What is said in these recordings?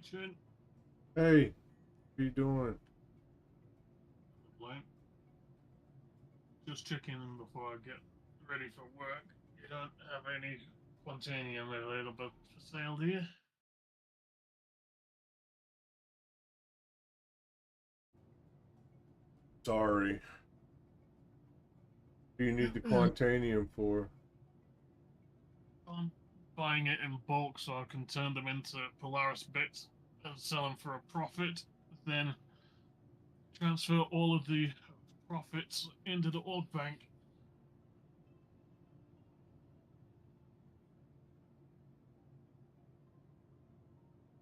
Chin. Hey, what you doing? Like, just checking in before I get ready for work. You don't have any Quantanium available for sale, do you? Sorry. Do you need the Quantanium for? I'm buying it in bulk so I can turn them into Polaris bits and sell them for a profit. Then transfer all of the profits into the org bank.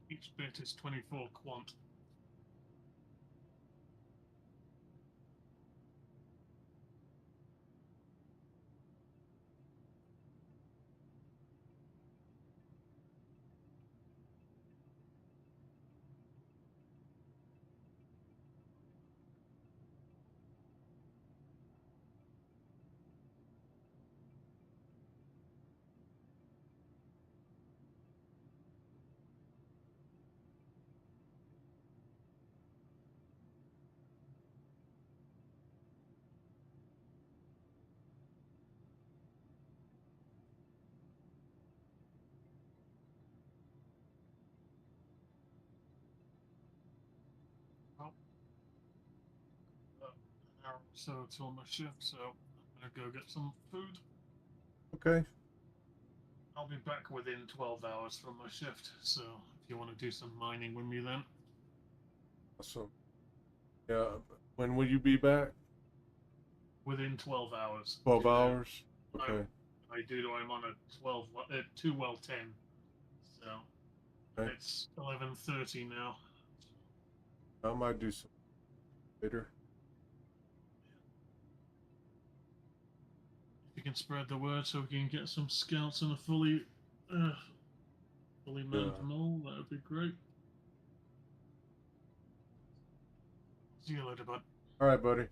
Each bit is 24 quant. Well, an hour or so till my shift, so I'm gonna go get some food. Okay. I'll be back within 12 hours from my shift, so if you want to do some mining with me then, Awesome. Yeah. When will you be back? within 12 hours, 12 due to hours? I'm Okay. I do I'm on a 2 well 10, so and Okay. it's 11:30 now. I might do some later. If you can spread the word so we can get some scouts and a fully Yeah. manned mole, that would be great. See you later, bud. All right, buddy.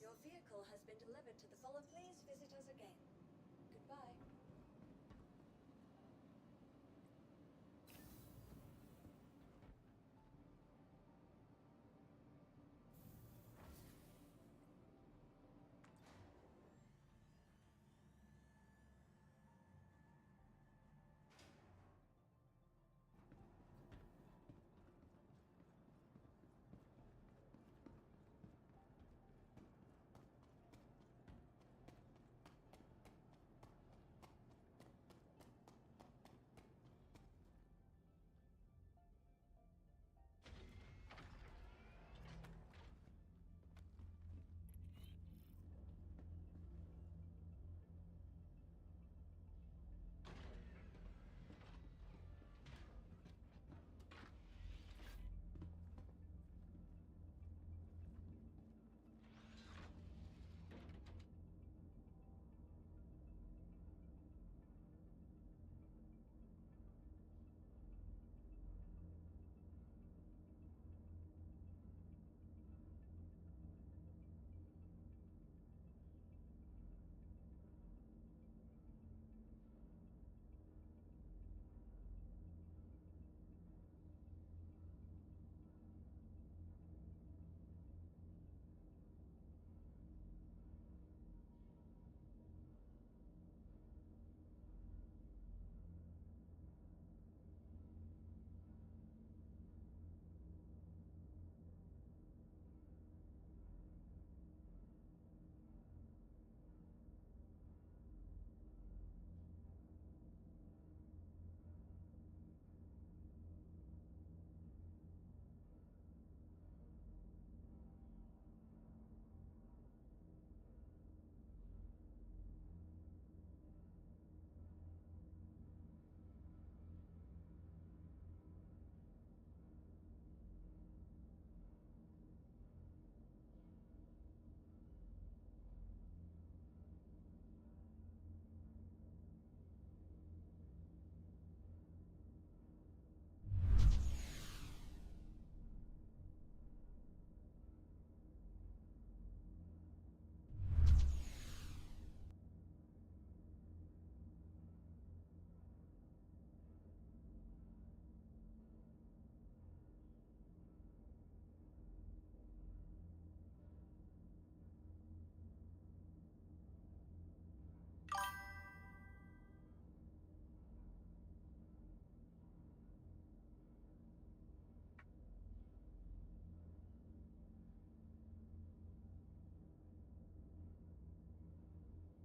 Your vehicle has been delivered to the follow. Please visit us again. Goodbye.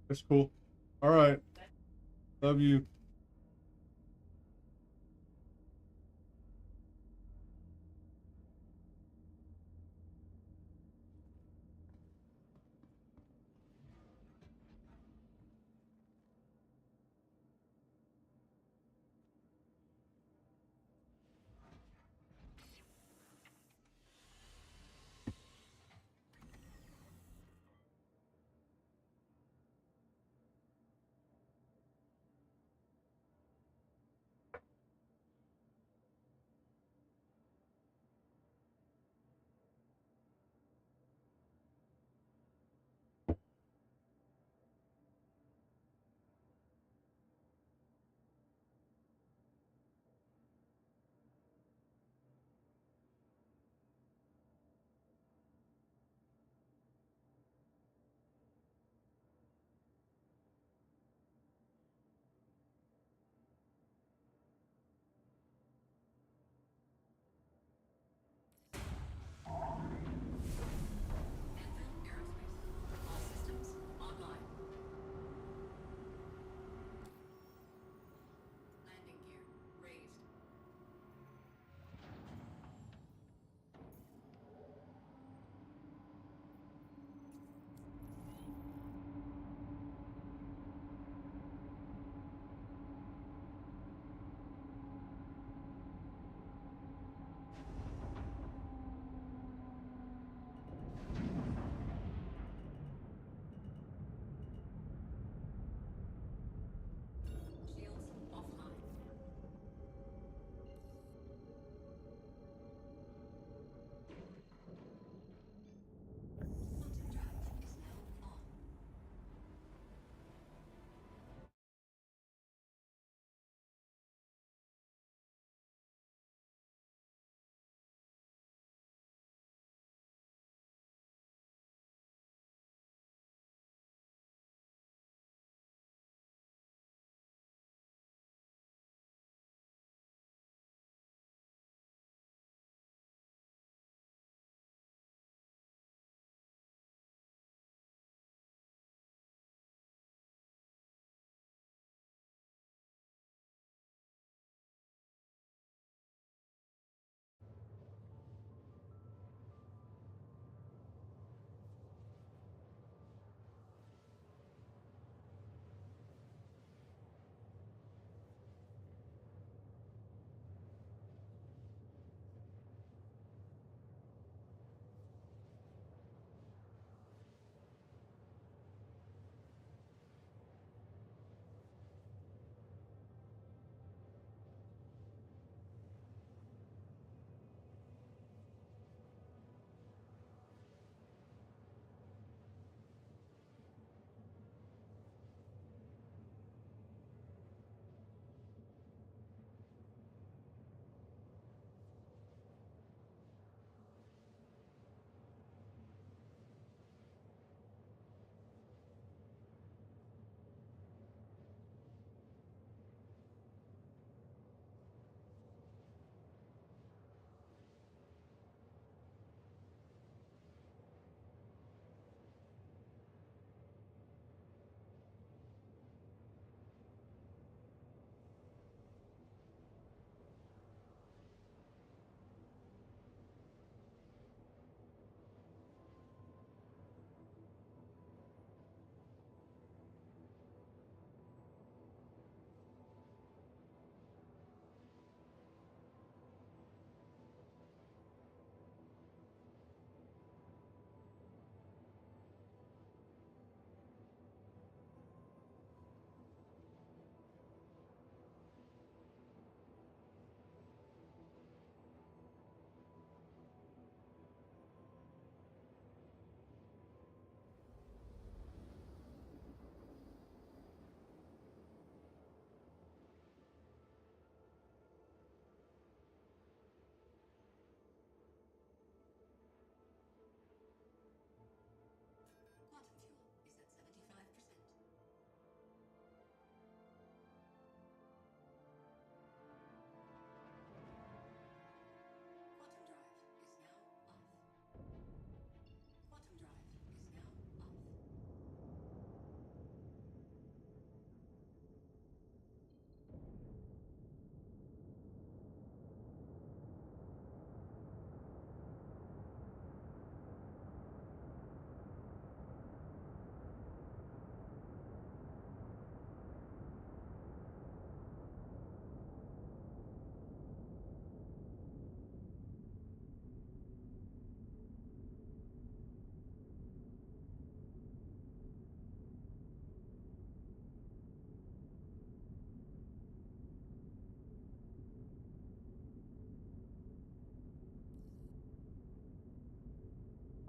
That's cool. All right. Love you.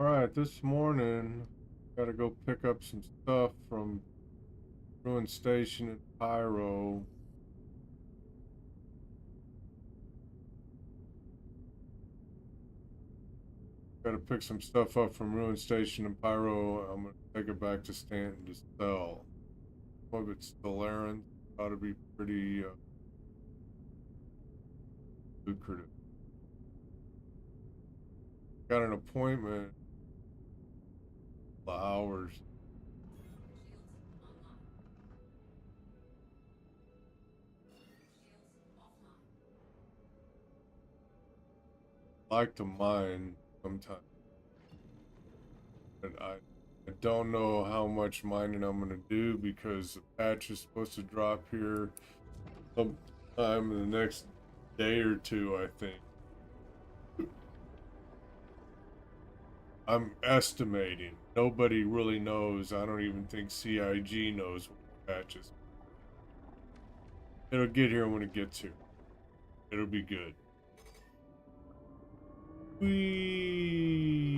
Alright, this morning, gotta go pick up some stuff from Ruin Station in Pyro. Gotta pick some stuff up from Ruin Station in Pyro. I'm gonna take it back to Stanton to sell. Some of it's still errands. Ought to be pretty lucrative. Got an appointment. Hours. Like to mine sometimes, but I don't know how much mining I'm gonna do because the patch is supposed to drop here sometime in the next day or two, I think. I'm estimating. Nobody really knows. I don't even think CIG knows what the patch is. It'll get here when it gets here. It'll be good. Whee!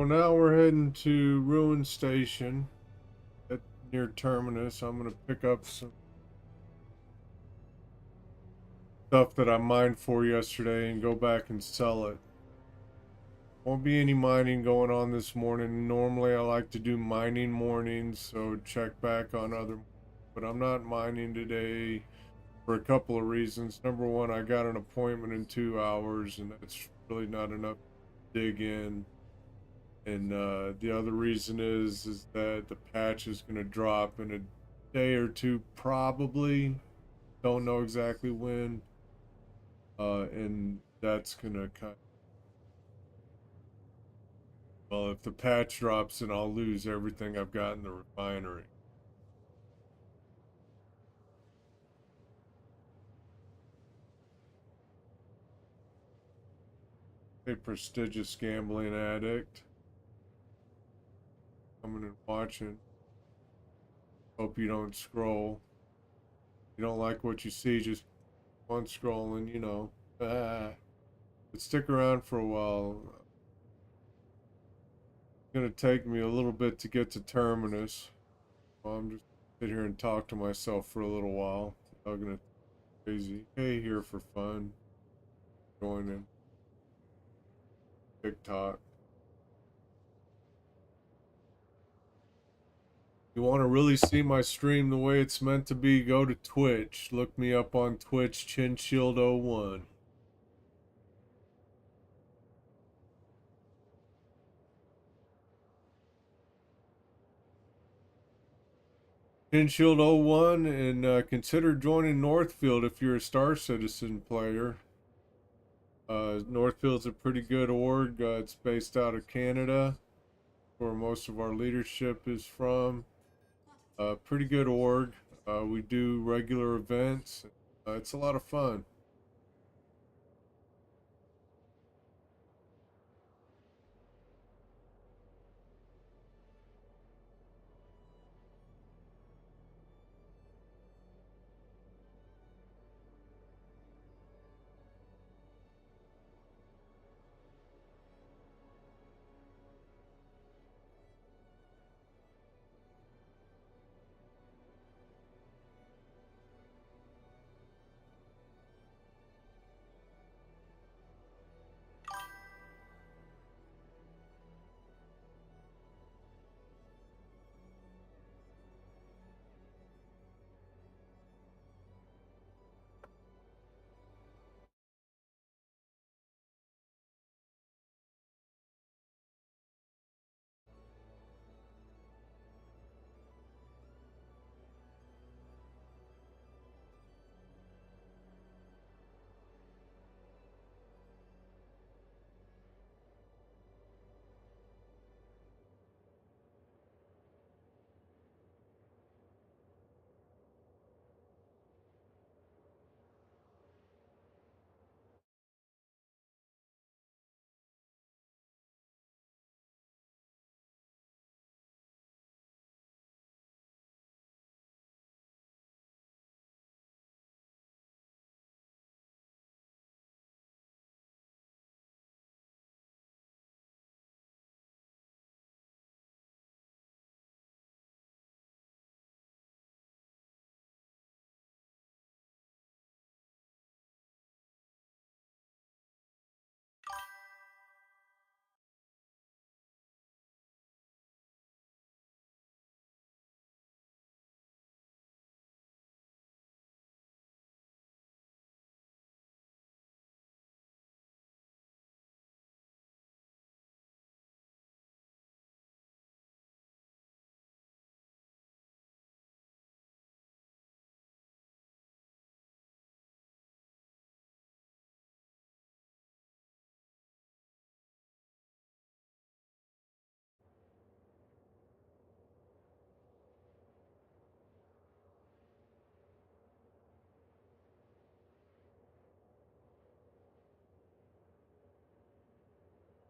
So now we're heading to Ruin Station at near Terminus. I'm gonna pick up some stuff that I mined for yesterday and go back and sell it. Won't be any mining going on this morning. Normally I like to do mining mornings, so check back on other, but I'm not mining today for a couple of reasons. Number one, I got an appointment in 2 hours and that's really not enough to dig in. And the other reason is that the patch is going to drop in a day or two, probably. Don't know exactly when. And that's going to kind of, well, if the patch drops, then I'll lose everything I've got in the refinery. A prestigious gambling addict. Coming and watching. Hope you don't scroll. If you don't like what you see, just keep on scrolling, you know. But stick around for a while. It's gonna take me a little bit to get to Terminus. Well, I'm just sit here and talk to myself for a little while. I'm gonna crazy. Hey, here for fun. Joining TikTok. You want to really see my stream the way it's meant to be? Go to Twitch. Look me up on Twitch, ChinShield01. ChinShield01, and consider joining Northfield if you're a Star Citizen player. Northfield's a pretty good org. It's based out of Canada, where most of our leadership is from. Pretty good org. We do regular events. It's a lot of fun.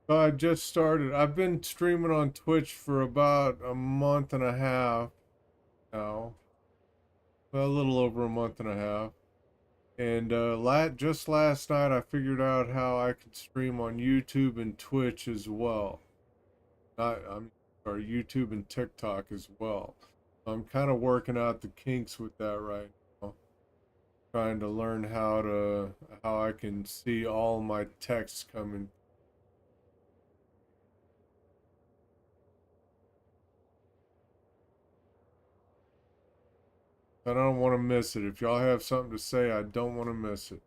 I just started. I've been streaming on Twitch for about a month and a half now. Well, a little over a month and a half. And just last night I figured out how I could stream on YouTube and Twitch as well. I'm or YouTube and TikTok as well. I'm kind of working out the kinks with that right now. Trying to learn how I can see all my texts coming. I don't want to miss it. If y'all have something to say, I don't want to miss it.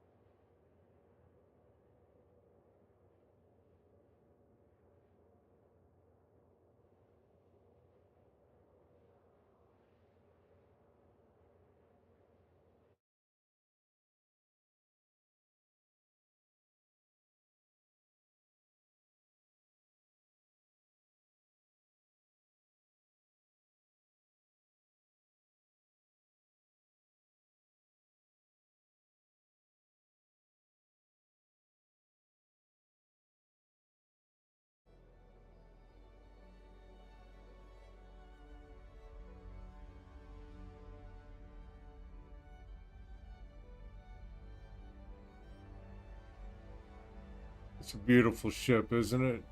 It's a beautiful ship, isn't it?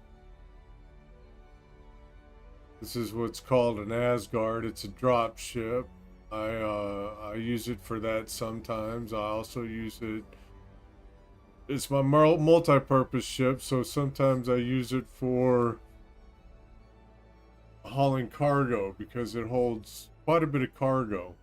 This is what's called an Asgard. It's a drop ship. I use it for that sometimes. I also use it. It's my multi-purpose ship, so sometimes I use it for hauling cargo because it holds quite a bit of cargo.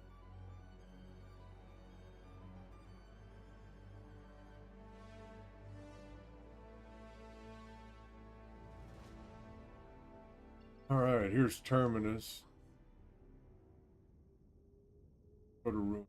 All right, here's Terminus. Go to room.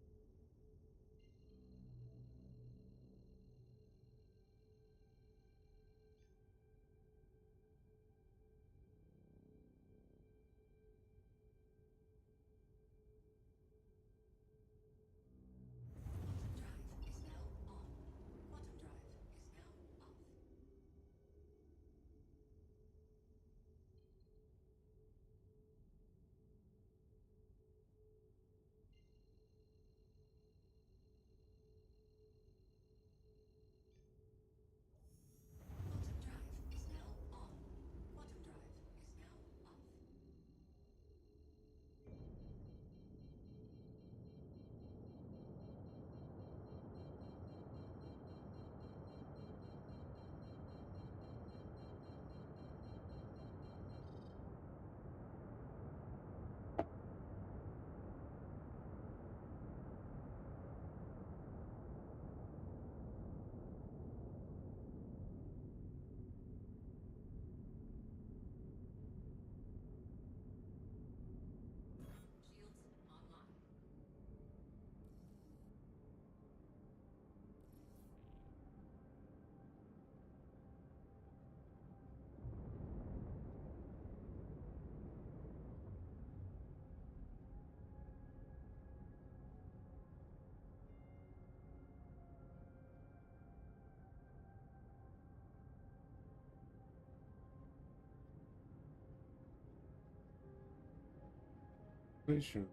Station.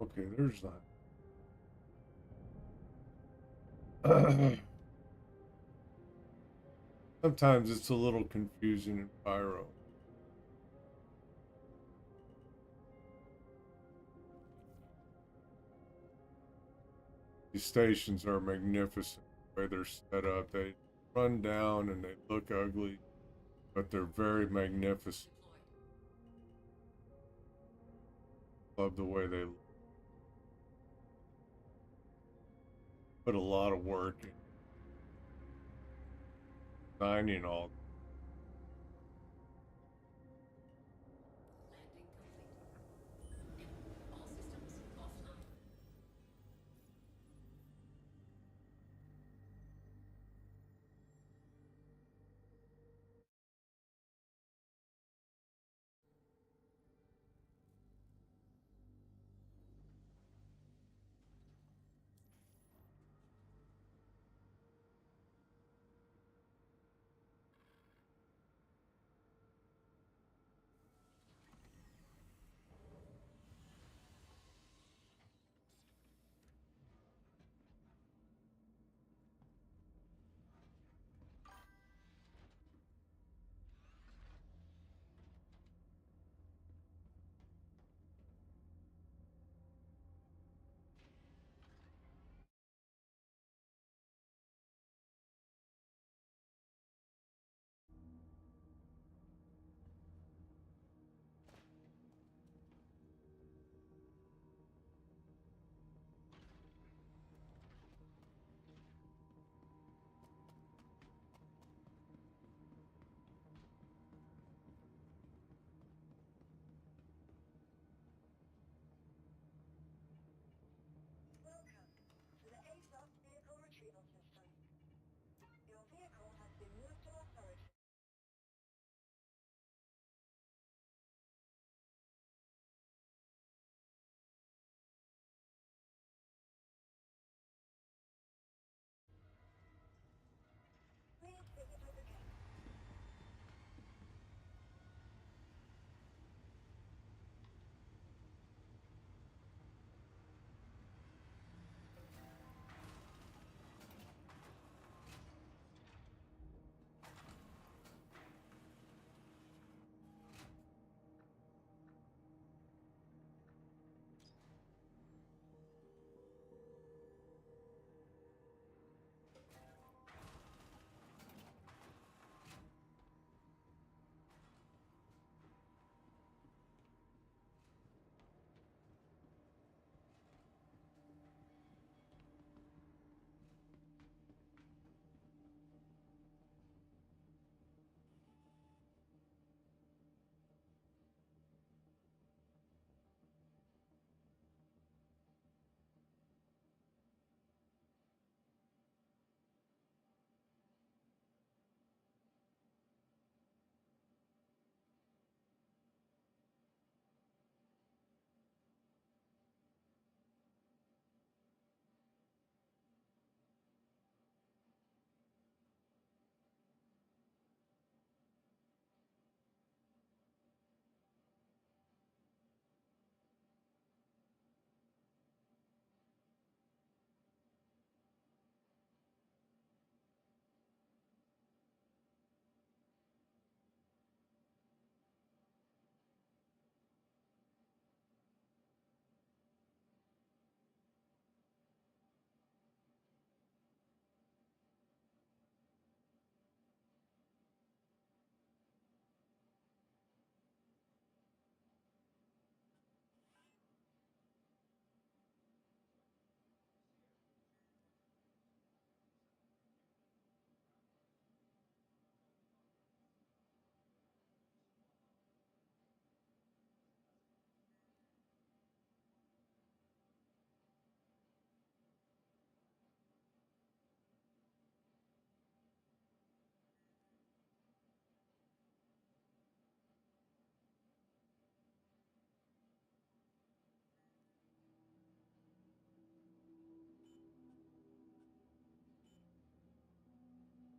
Okay, there's that. Sometimes it's a little confusing in Pyro. These stations are magnificent the way they're set up. They run down and they look ugly, but they're very magnificent. Love the way they put a lot of work in designing all.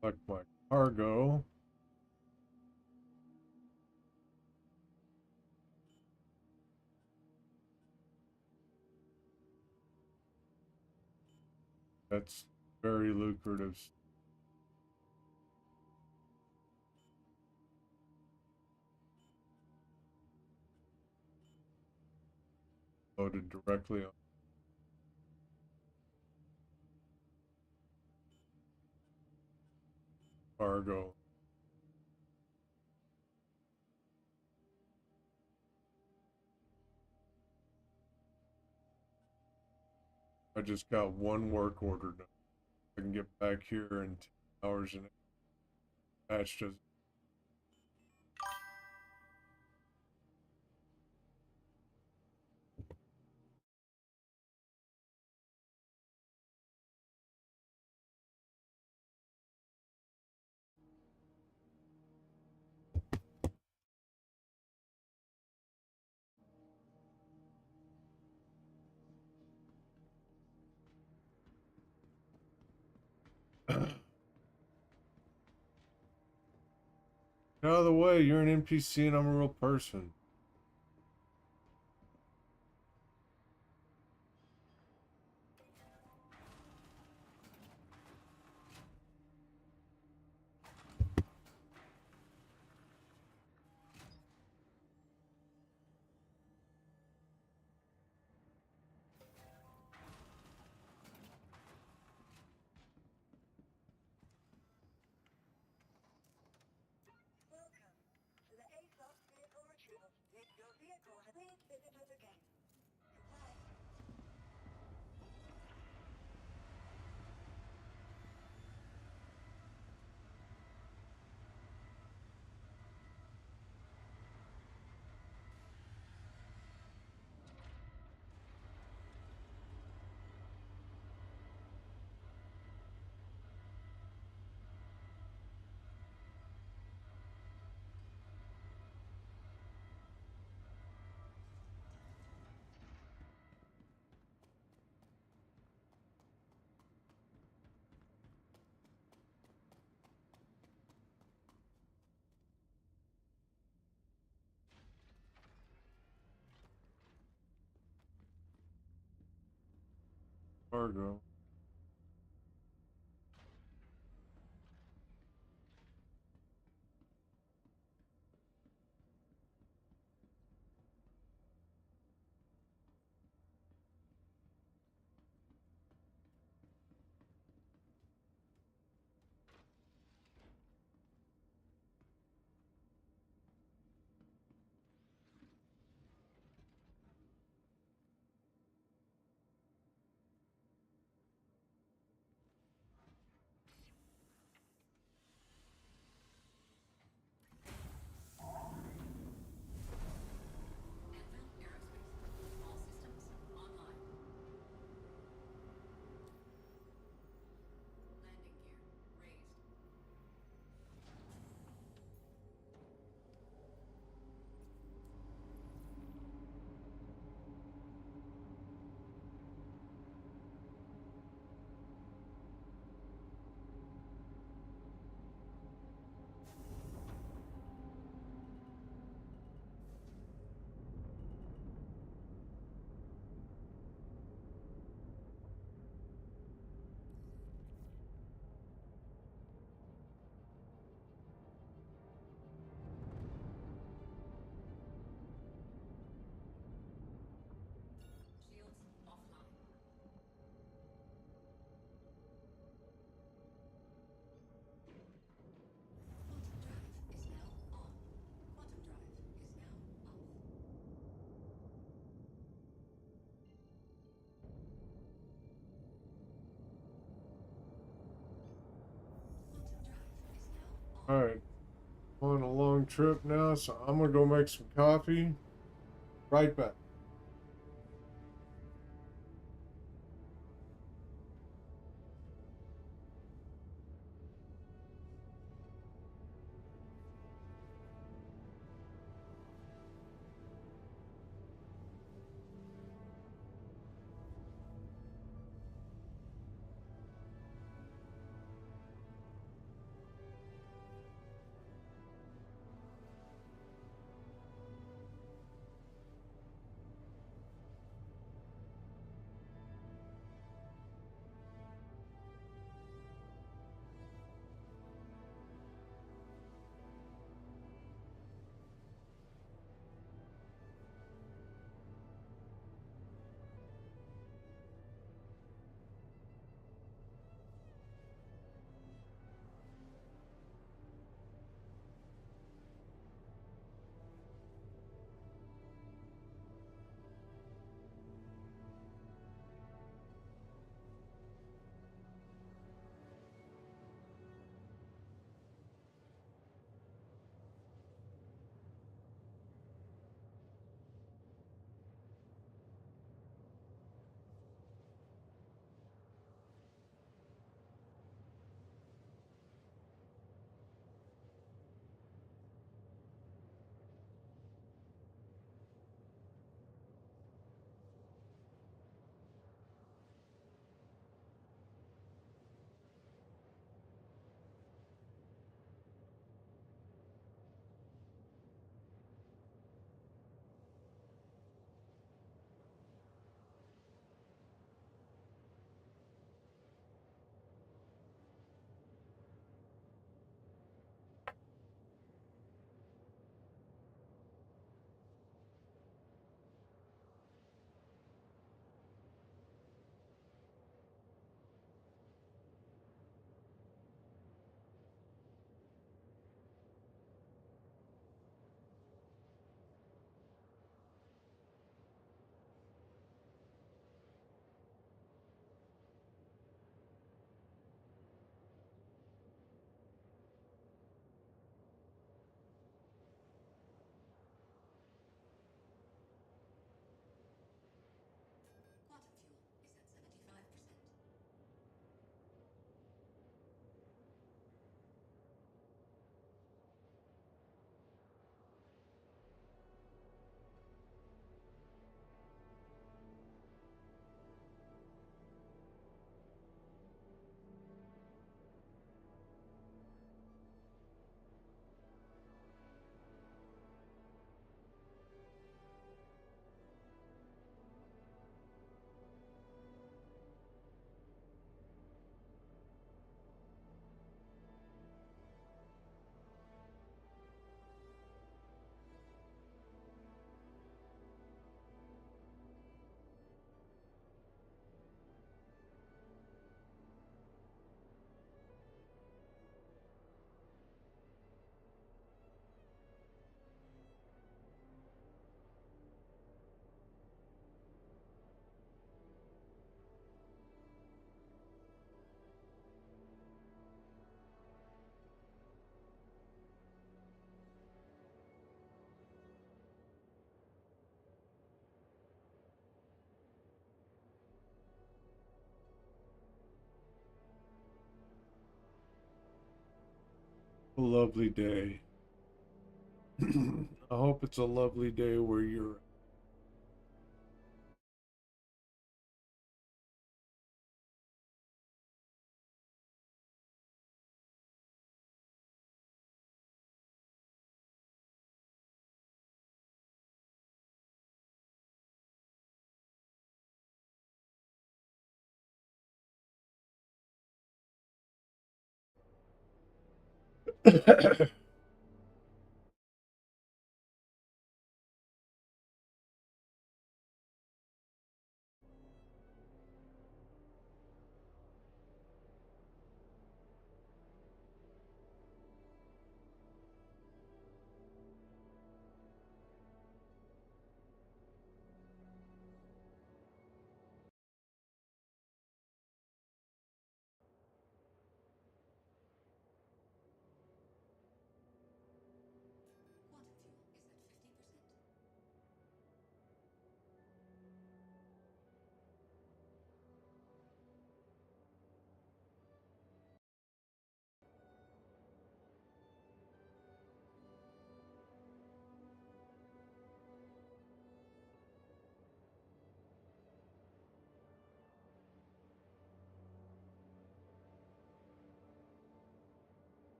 Collect my cargo. That's very lucrative. Loaded directly on cargo. I just got one work order done. I can get back here in 10 hours and patch does. Get out of the way, you're an NPC and I'm a real person. Welcome to the A-class vehicle retrieval. If your vehicle has please visit us again. Goodbye. Cargo. Alright, on a long trip now, so I'm gonna go make some coffee. Right back. A lovely day. I hope it's a lovely day where you're at.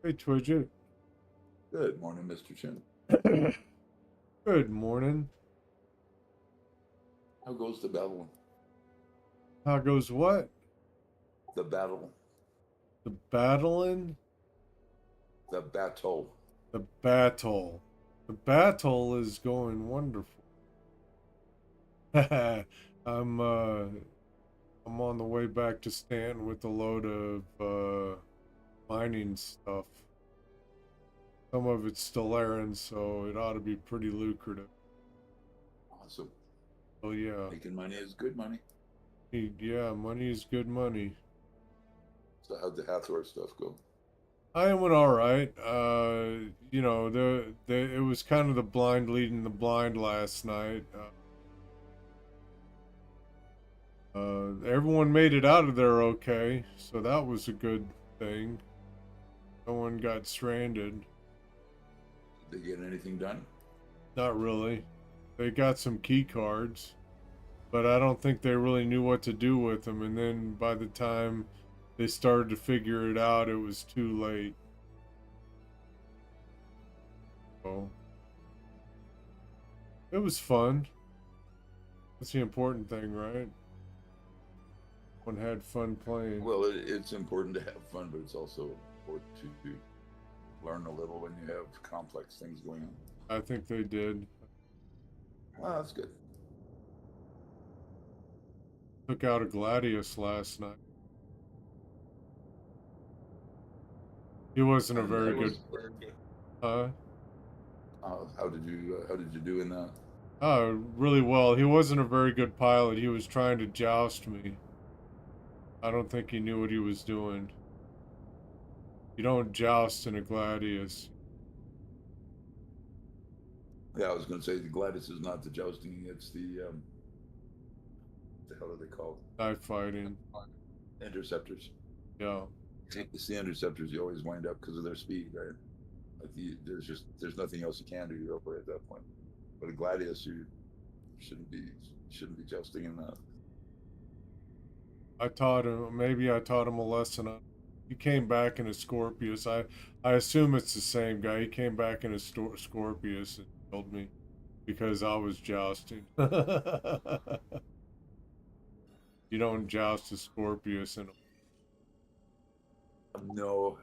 Hey, Twidget. Good morning, Mr. Chin. Good morning. How goes the battle? How goes what? The battle. The battling? The battle. The battle. The battle is going wonderful. I'm I'm on the way back to Stanton with a load of mining stuff. Some of it's still airing, so it ought to be pretty lucrative. Awesome. Oh yeah. Making money is good money. Yeah, money is good money. So how'd the Hathor stuff go? I went all right. You know, it was kind of the blind leading the blind last night. Everyone made it out of there okay, so that was a good thing. No one got stranded. Did they get anything done? Not really. They got some key cards, but I don't think they really knew what to do with them. And then by the time they started to figure it out, it was too late. So it was fun. That's the important thing, right? One had fun playing. Well, it's important to have fun, but it's also important to learn a little when you have complex things going on. I think they did. Well, that's good. Took out a Gladius last night. He wasn't a And very that good. was- Huh? how did you do in that? Really well. He wasn't a very good pilot. He was trying to joust me. I don't think he knew what he was doing. You don't joust in a Gladius. Yeah, I was going to say the Gladys is not the jousting; it's the hell are they called? Knife fighting. Interceptors. Yeah. It's the interceptors you always wind up because of their speed, right? Like there's nothing else you can do really at that point. But a Gladius, you shouldn't be jousting in that. I taught him. Maybe I taught him a lesson. He came back in a Scorpius. I assume it's the same guy. He came back in a Scorpius and told me because I was jousting. You don't joust a Scorpius in a... No,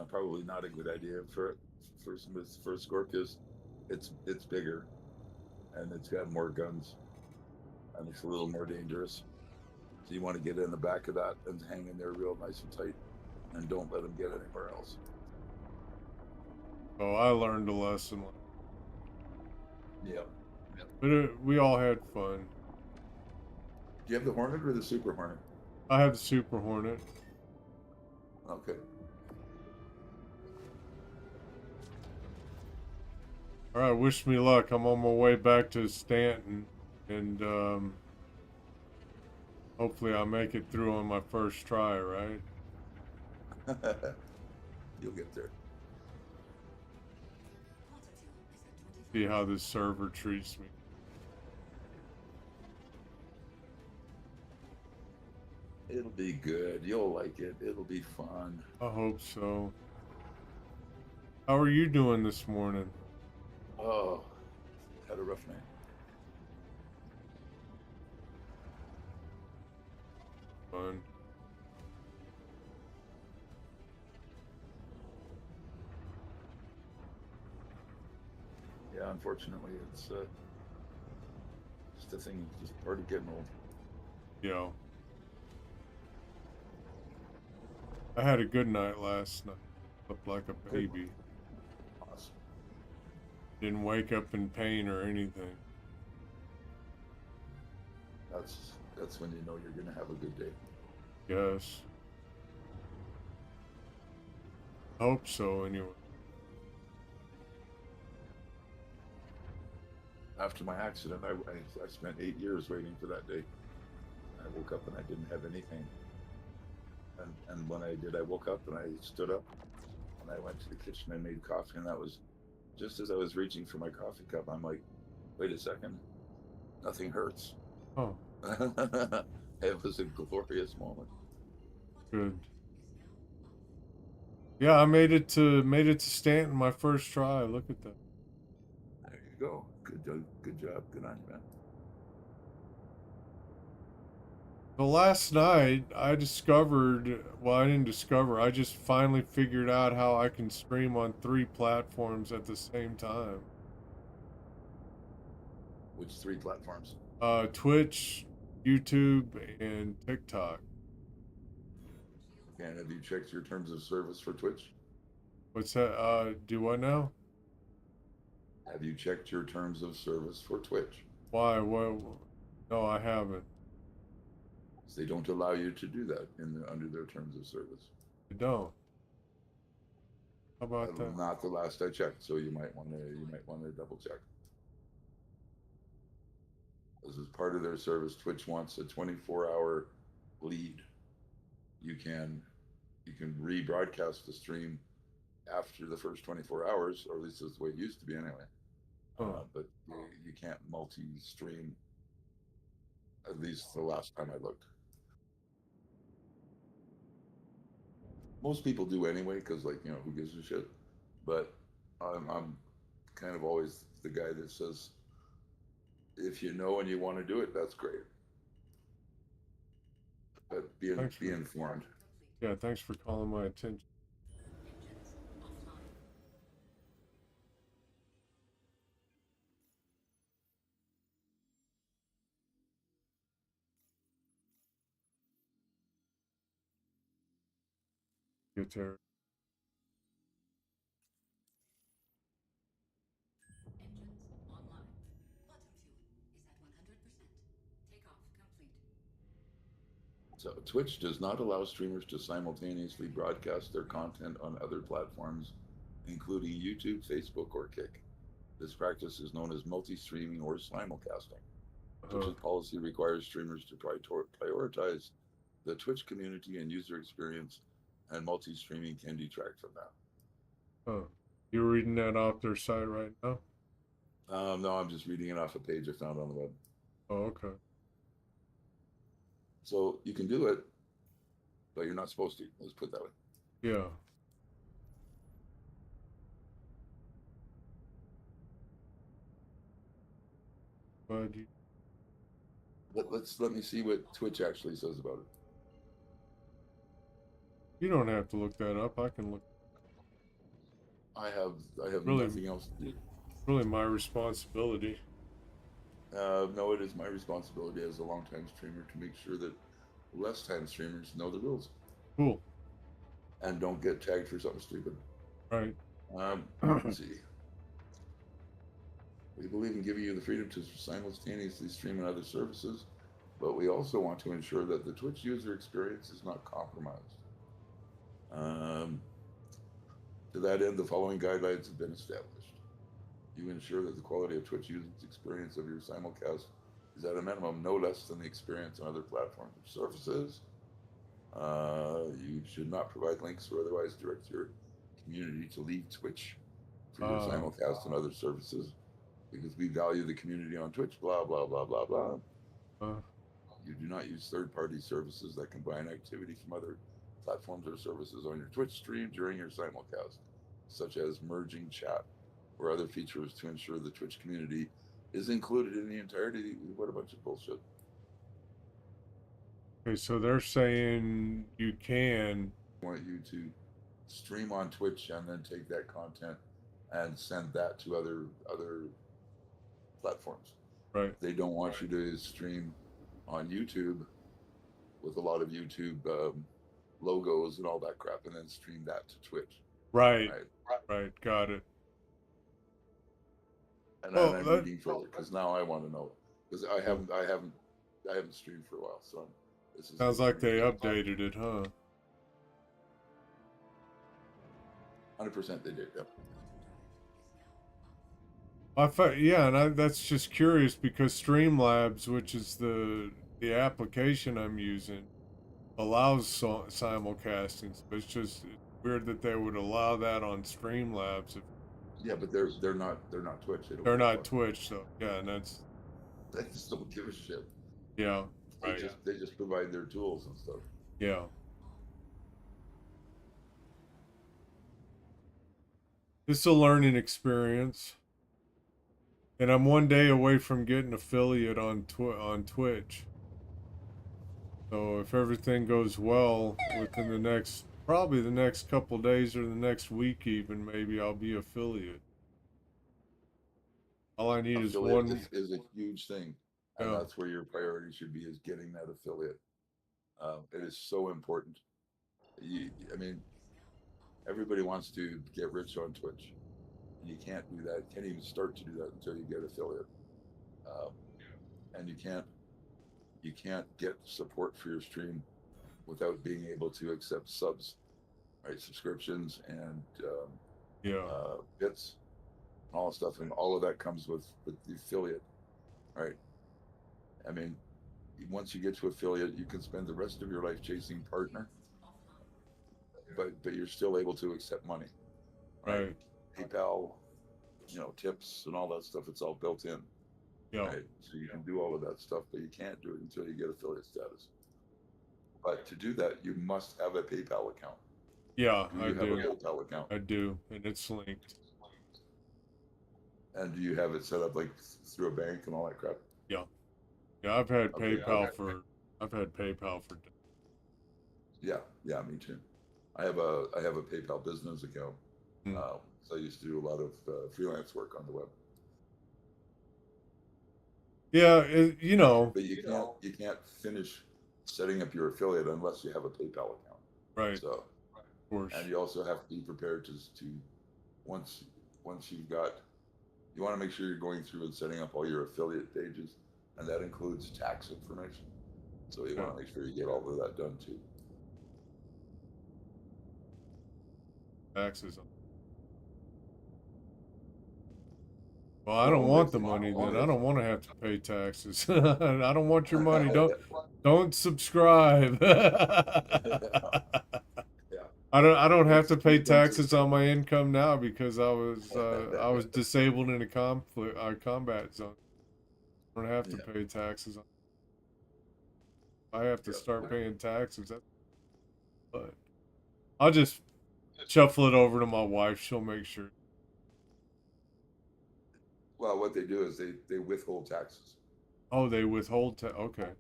probably not a good idea for Scorpius. It's bigger, and it's got more guns, and it's a little more dangerous. So you want to get in the back of that and hang in there real nice and tight, and don't let them get anywhere else. Oh, I learned a lesson. Yeah. But we all had fun. Do you have the Hornet or the Super Hornet? I have the Super Hornet. Okay. All right, wish me luck. I'm on my way back to Stanton, and hopefully I'll make it through on my first try, right? You'll get there. See how this server treats me. It'll be good. You'll like it. It'll be fun. I hope so. How are you doing this morning? Oh, had a rough night. Fun. Yeah, unfortunately, it's just a thing. It's just part of getting old. Yeah. I had a good night last night. Slept like a baby. Awesome. Didn't wake up in pain or anything. That's when you know you're gonna have a good day. Yes. Hope so, anyway. After my accident, I spent 8 years waiting for that day. I woke up and I didn't have any pain. And when I did, I woke up and I stood up and I went to the kitchen and made coffee. And that was just as I was reaching for my coffee cup. I'm like, wait a second, nothing hurts. Oh, It was a glorious moment. good. Yeah, I made it to Stanton my first try. Look at that. There you go. Good job. Good job. Good on you, man. The last night I discovered, well, I didn't discover, I just finally figured out how I can stream on 3 platforms at the same time. Which 3 platforms? Twitch, YouTube, and TikTok. And have you checked your terms of service for Twitch? What's that? Do what now? Have you checked your terms of service for Twitch? Why? What? No, I haven't. They don't allow you to do that under their terms of service. I don't. How about that? Not the last I checked, so you might want to double check. This is part of their service. Twitch wants a 24-hour lead. You can rebroadcast the stream after the first 24 hours, or at least that's the way it used to be anyway. But you can't multi-stream. At least the last time I looked. Most people do anyway, because who gives a shit? But I'm kind of always the guy that says, if you know and you want to do it, that's great. But be informed. Yeah, thanks for calling my attention. Guitar. So Twitch does not allow streamers to simultaneously broadcast their content on other platforms, including YouTube, Facebook, or Kick. This practice is known as multi-streaming or simulcasting. Twitch's policy requires streamers to prioritize the Twitch community and user experience, and multi-streaming can detract from that. Oh, you're reading that off their site right now? No, I'm just reading it off a page I found on the web. Oh, okay. So you can do it, but you're not supposed to. Let's put it that way. Yeah. But Let me see what Twitch actually says about it. you don't have to look that up. I can look. I have Really? nothing else to do. Really my responsibility. No, it is my responsibility as a long-time streamer to make sure that less-time streamers know the rules Cool. and don't get tagged for something stupid. Right. Let's see. We believe in giving you the freedom to simultaneously stream on other services but we also want to ensure that the Twitch user experience is not compromised. Um, to that end, the following guidelines have been established. You ensure that the quality of Twitch user's experience of your simulcast is at a minimum no less than the experience on other platforms or services. You should not provide links or otherwise direct your community to leave Twitch for your simulcast and other services because we value the community on Twitch, blah, blah, blah, blah, blah. You do not use third-party services that combine activity from other platforms or services on your Twitch stream during your simulcast, such as merging chat or other features to ensure the Twitch community is included in the entirety. What a bunch of bullshit. Okay, so they're saying you can. I want you to stream on Twitch and then take that content and send that to other platforms. Right. They don't want you to stream on YouTube with a lot of YouTube logos and all that crap, and then stream that to Twitch. Right. Right. Got it. And I'm reading further because now I want to know because I haven't streamed for a while, so this is sounds like they updated it, huh? 100% they did. Yep. That's just curious because Streamlabs, which is the application I'm using, allows simulcasting. So it's just weird that they would allow that on Streamlabs. Yeah, but they're not Twitch. They're not Twitch, so yeah, and that's. They just don't give a shit. Yeah. Right. They just provide their tools and stuff. Yeah. It's a learning experience. And I'm one day away from getting affiliate on Twitch. So if everything goes well within probably the next couple days or the next week even, maybe I'll be affiliate. All I need is one. Is a huge thing. And that's where your priority should be, is getting that affiliate. It is so important. I mean, everybody wants to get rich on Twitch. And you can't do that. You can't even start to do that until you get affiliate. And you can't get support for your stream without being able to accept subs, right? Subscriptions and bits, all stuff, and all of that comes with the affiliate, right? I mean, once you get to affiliate, you can spend the rest of your life chasing partner, but you're still able to accept money, right? PayPal, tips and all that stuff. It's all built in. Yeah. Right? So you can do all of that stuff, but you can't do it until you get affiliate status. But to do that, you must have a PayPal account. Yeah, I do. Have a PayPal account? I do, and it's linked. And do you have it set up like through a bank and all that crap? Yeah. Yeah, I've had PayPal for. Yeah, me too. I have a PayPal business account. So I used to do a lot of freelance work on the web. Yeah, But you can't finish setting up your affiliate unless you have a PayPal account. Right. So, of course. And you also have to be prepared to once you've got, you want to make sure you're going through and setting up all your affiliate pages, and that includes tax information. So you want to make sure you get all of that done too. Taxes. Well, I don't want the money then. I don't want to have to pay taxes. I don't want your money. Don't subscribe. I don't have to pay taxes on my income now because I was disabled in a combat zone. I don't have to pay taxes. I have to start paying taxes. But I'll just shuffle it over to my wife. She'll make sure. Well, what they do is they withhold taxes. Oh, they withhold okay.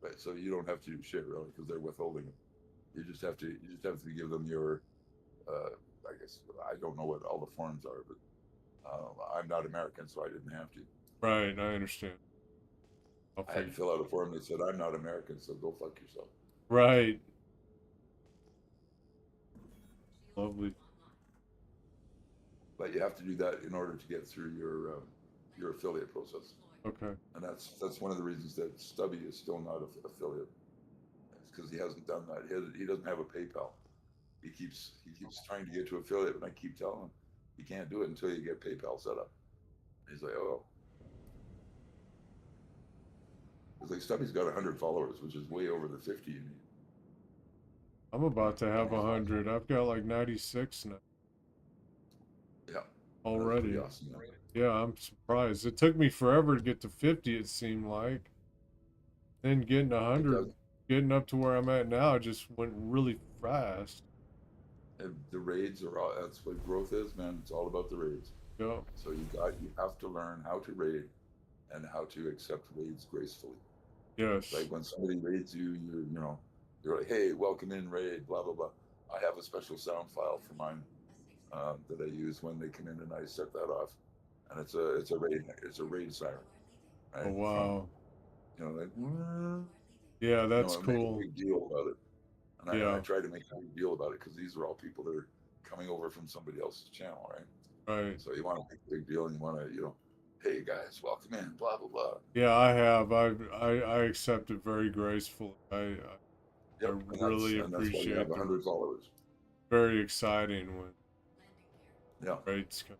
Right, so you don't have to do shit really because they're withholding it. You just have to give them your, I guess I don't know what all the forms are, but I'm not American, so I didn't have to. Right, I understand. I had to fill out a form that said I'm not American, so go fuck yourself. Right. Lovely. But you have to do that in order to get through your affiliate process. Okay. and that's one of the reasons that Stubby is still not an affiliate. It's because he hasn't done that. He doesn't have a PayPal. He keeps trying to get to affiliate, and I keep telling him you can't do it until you get PayPal set up. He's like, oh, it's like Stubby's got 100 followers, which is way over the 50 you need. I'm about to have 100. I've got like 96 now Yeah, that's already. pretty awesome. Man. Yeah, I'm surprised. It took me forever to get to 50, it seemed like. Then getting It 100, does. getting up to where I'm at now just went really fast. The raids are all. That's what growth is, man. It's all about the raids. Yeah. So you have to learn how to raid and how to accept raids gracefully. Yes. Like when somebody raids you, you're like, hey, welcome in raid, blah blah blah. I have a special sound file for mine that I use when they come in, and I set that off, and it's a raid siren, right? Oh, wow. Like Yeah, that's make a cool. big deal about it, and Yeah. I try to make a big deal about it because these are all people that are coming over from somebody else's channel, right? Right. So you want to make a big deal, and you want to, hey guys, welcome in, blah blah blah. Yeah, I have. I accept it very gracefully. I Yep, really and that's why you have appreciate the 100 followers. very exciting when Yeah, raids come.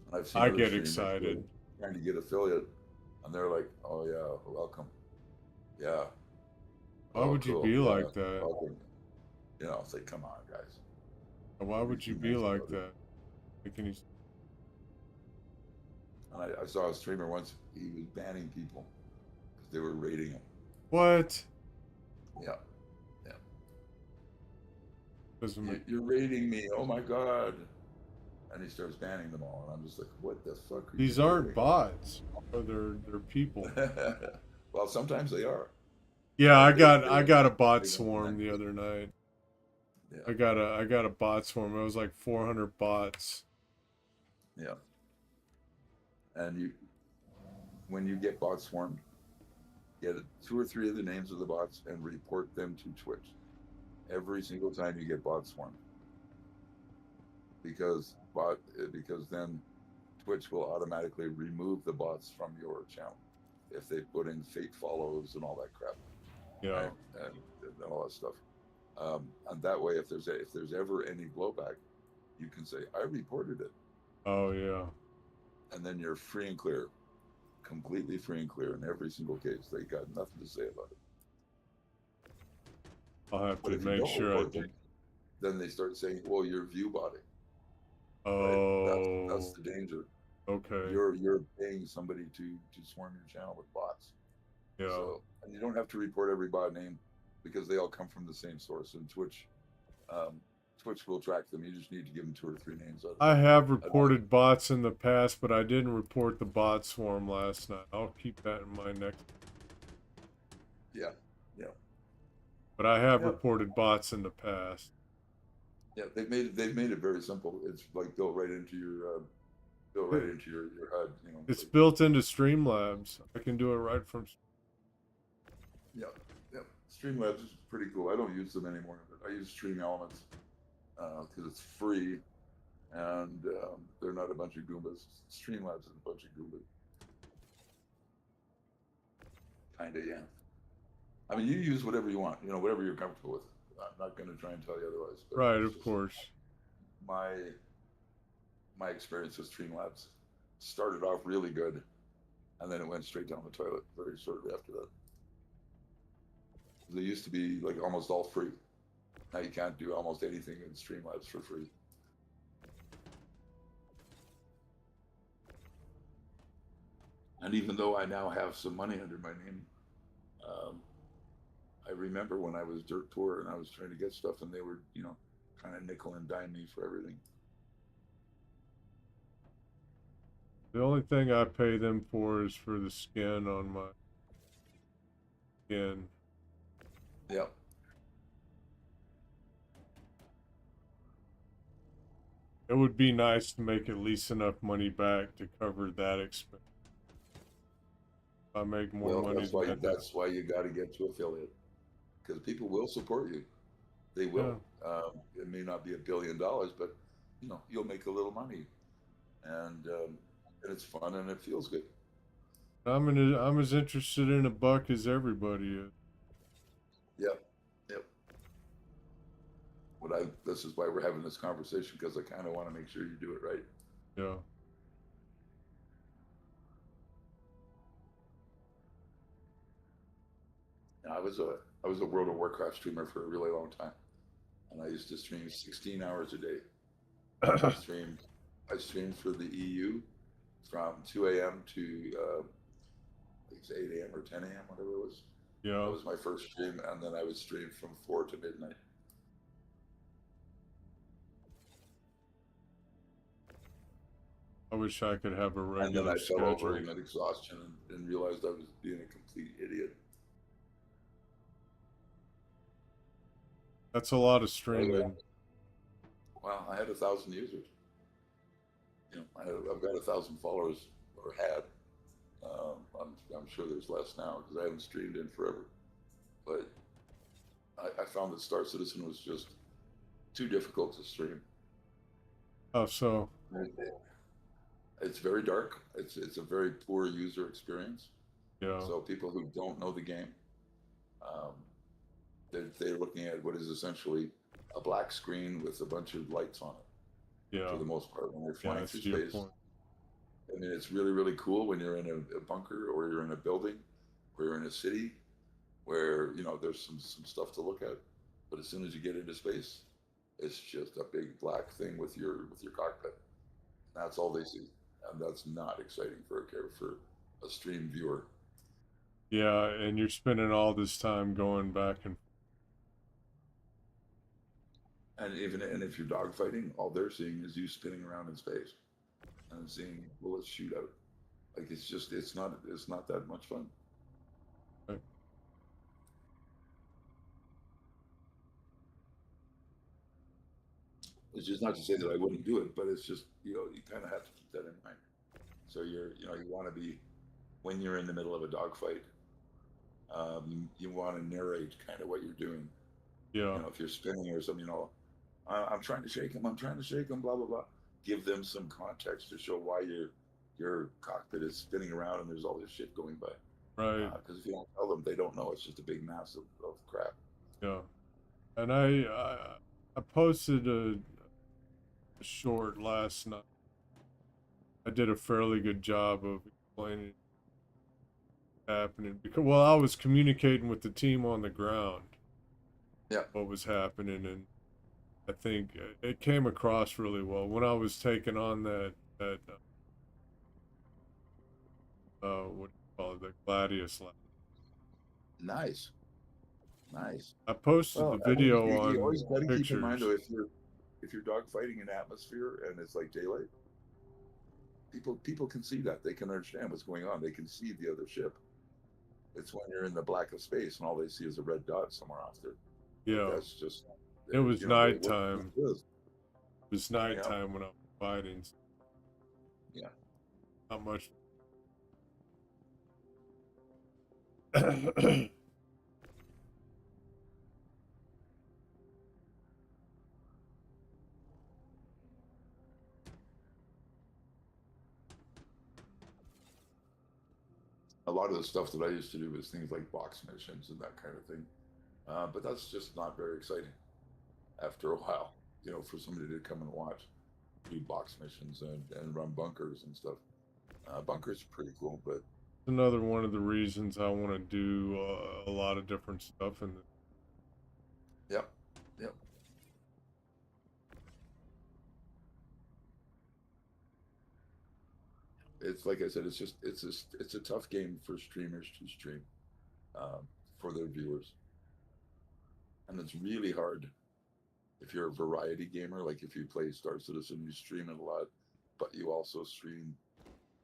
and I've seen I other get streamers excited. trying to get affiliate, and they're like, oh yeah, welcome, yeah. Why Oh, would you cool. be Yeah, like that? welcome. It's like, come on, guys. Why would you be like that? Like any... And I saw a streamer once. He was banning people because they were raiding him. What? Yeah, yeah. Doesn't make... You're raiding me. Oh my god. And he starts banning them all, and I'm just like, what the fuck? These aren't bots. Oh, they're people. Well, sometimes they are. Yeah, I got a bot they swarm the other night. Yeah. I got a bot swarm. It was like 400 bots. Yeah. And when you get bot swarmed, get 2 or 3 of the names of the bots and report them to Twitch every single time you get bot swarmed. Because then Twitch will automatically remove the bots from your channel if they put in fake follows and all that crap. Yeah. Right? And all that stuff. And that way, if there's ever any blowback, you can say, I reported it. Oh yeah. And then you're free and clear, completely free and clear in every single case. They got nothing to say about it. I'll have But to if you make don't sure I report do. them, then they start saying, well, you're view botting. Oh. Right? That's the danger. Okay. You're paying somebody to swarm your channel with bots. Yeah. So, and you don't have to report every bot name because they all come from the same source. And Twitch will track them. You just need to give them 2 or 3 names. I have reported bots in the past, but I didn't report the bot swarm last night. I'll keep that in mind next. Yeah, yeah. But I have reported bots in the past. Yeah, they've made it very simple. It's like built right into your HUD. It's built into Streamlabs. I can do it right from. Yeah, yeah. Streamlabs is pretty cool. I don't use them anymore, but I use Stream Elements because it's free, and they're not a bunch of Goombas. Streamlabs is a bunch of Goombas. Kinda, yeah. I mean, you use whatever you want. Whatever you're comfortable with. I'm not going to try and tell you otherwise. Right, of course. My experience with Streamlabs started off really good, and then it went straight down the toilet very shortly after that. They used to be like almost all free. Now you can't do almost anything in Streamlabs for free. And even though I now have some money under my name, I remember when I was dirt poor and I was trying to get stuff, and they were, trying to nickel and dime me for everything. The only thing I pay them for is for the skin on my skin. Yep. It would be nice to make at least enough money back to cover that expense. If I make more money than that's why you got to get to affiliate, because people will support you. They will. Yeah. It may not be $1 billion, but you'll make a little money, and it's fun and it feels good. I'm as interested in a buck as everybody is. Yep. Yep. This is why we're having this conversation, because I kind of want to make sure you do it right. Yeah. I was a World of Warcraft streamer for a really long time, and I used to stream 16 hours a day. I streamed for the EU from 2 a.m. to I think it's 8 a.m. or 10 a.m. whatever it was. Yeah. That was my first stream, and then I would stream from 4 to midnight. I wish I could have a And then regular I fell over schedule. in exhaustion and realized I was being a complete idiot. That's a lot of streaming. Well, I had 1,000 users. I've got 1,000 followers, or had. I'm sure there's less now because I haven't streamed in forever. But I found that Star Citizen was just too difficult to stream. Oh, so It's very dark. It's a very poor user experience. yeah, So people who don't know the game, um, they're looking at what is essentially a black screen with a bunch of lights on it. yeah, For the most part, when you're yeah. flying That's through your space. point. I mean, it's really, really cool when you're in a bunker, or you're in a building, or you're in a city where, there's some stuff to look at. But as soon as you get into space, it's just a big black thing with your cockpit. That's all they see. And that's not exciting for a stream viewer. Yeah, and you're spending all this time going back and And if you're dogfighting, all they're seeing is you spinning around in space and seeing bullets shoot out. Like, it's not that much fun. Right. It's just not to say that I wouldn't do it, but it's just, you kind of have to keep that in mind. So you want to be, when you're in the middle of a dogfight, you want to narrate kind of what you're doing. yeah, If you're spinning or something, I'm trying to shake him, blah, blah, blah. Give them some context to show why your cockpit is spinning around and there's all this shit going by. right, Because if you don't tell them, they don't know. It's just a big mass of crap. yeah. And I posted a short last night. I did a fairly good job of explaining what's happening because, well, I was communicating with the team on the ground. Yeah. What was happening, and I think it came across really well when I was taking on that what do you call it, the Gladius lab. Nice. I posted the video you on always got to pictures. keep in mind, though, if you're dogfighting in atmosphere and it's like daylight, people can see that. They can understand what's going on. They can see the other ship. It's when you're in the black of space and all they see is a red dot somewhere off there. Yeah, That's just. it was nighttime. It is. It was nighttime when I was fighting. Yeah. Not much. A lot of the stuff that I used to do was things like box missions and that kind of thing. But that's just not very exciting after a while, for somebody to come and watch, do box missions and run bunkers and stuff. Bunkers are pretty cool, but Another one of the reasons I want to do a lot of different stuff in yep. It's like I said, it's a tough game for streamers to stream for their viewers, and it's really hard if you're a variety gamer. Like if you play Star Citizen, you stream it a lot, but you also stream,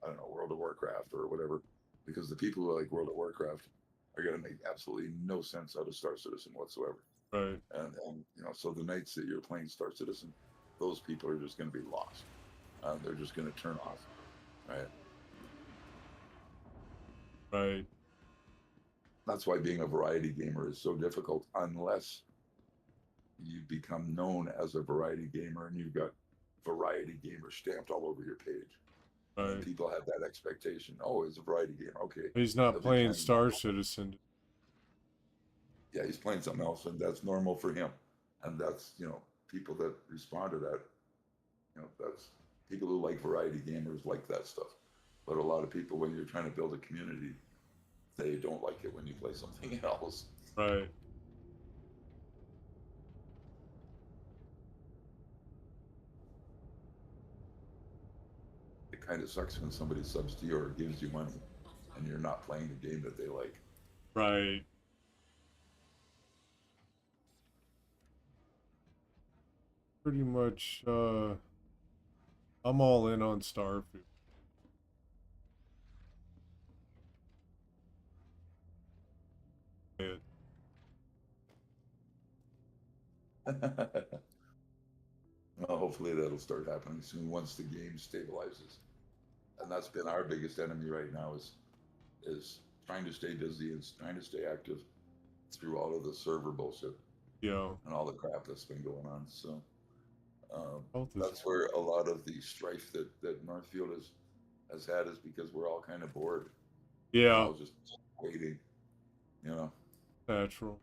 I don't know, World of Warcraft or whatever, because the people who like World of Warcraft are going to make absolutely no sense out of Star Citizen whatsoever. right. And so the nights that you're playing Star Citizen, those people are just going to be lost. They're just going to turn off, right? Right. That's why being a variety gamer is so difficult, unless you become known as a variety gamer and you've got variety gamer stamped all over your page. Right. People have that expectation. Oh, it's a variety game. Okay. He's not They'll be playing playing Star Marvel. Citizen. Yeah, he's playing something else, and that's normal for him. And that's, people that respond to that, that's people who like variety gamers like that stuff. But a lot of people, when you're trying to build a community, they don't like it when you play something else. Right. It kind of sucks when somebody subs to you or gives you money and you're not playing the game that they like. Right. Pretty much, I'm all in on Starfield. It- Well, hopefully that'll start happening soon once the game stabilizes. And that's been our biggest enemy right now is trying to stay busy and trying to stay active through all of the server bullshit Yeah. and all the crap that's been going on. So Health is that's where a lot of the strife that Northfield has had is because we're all kind of bored. We're yeah, all just waiting, natural.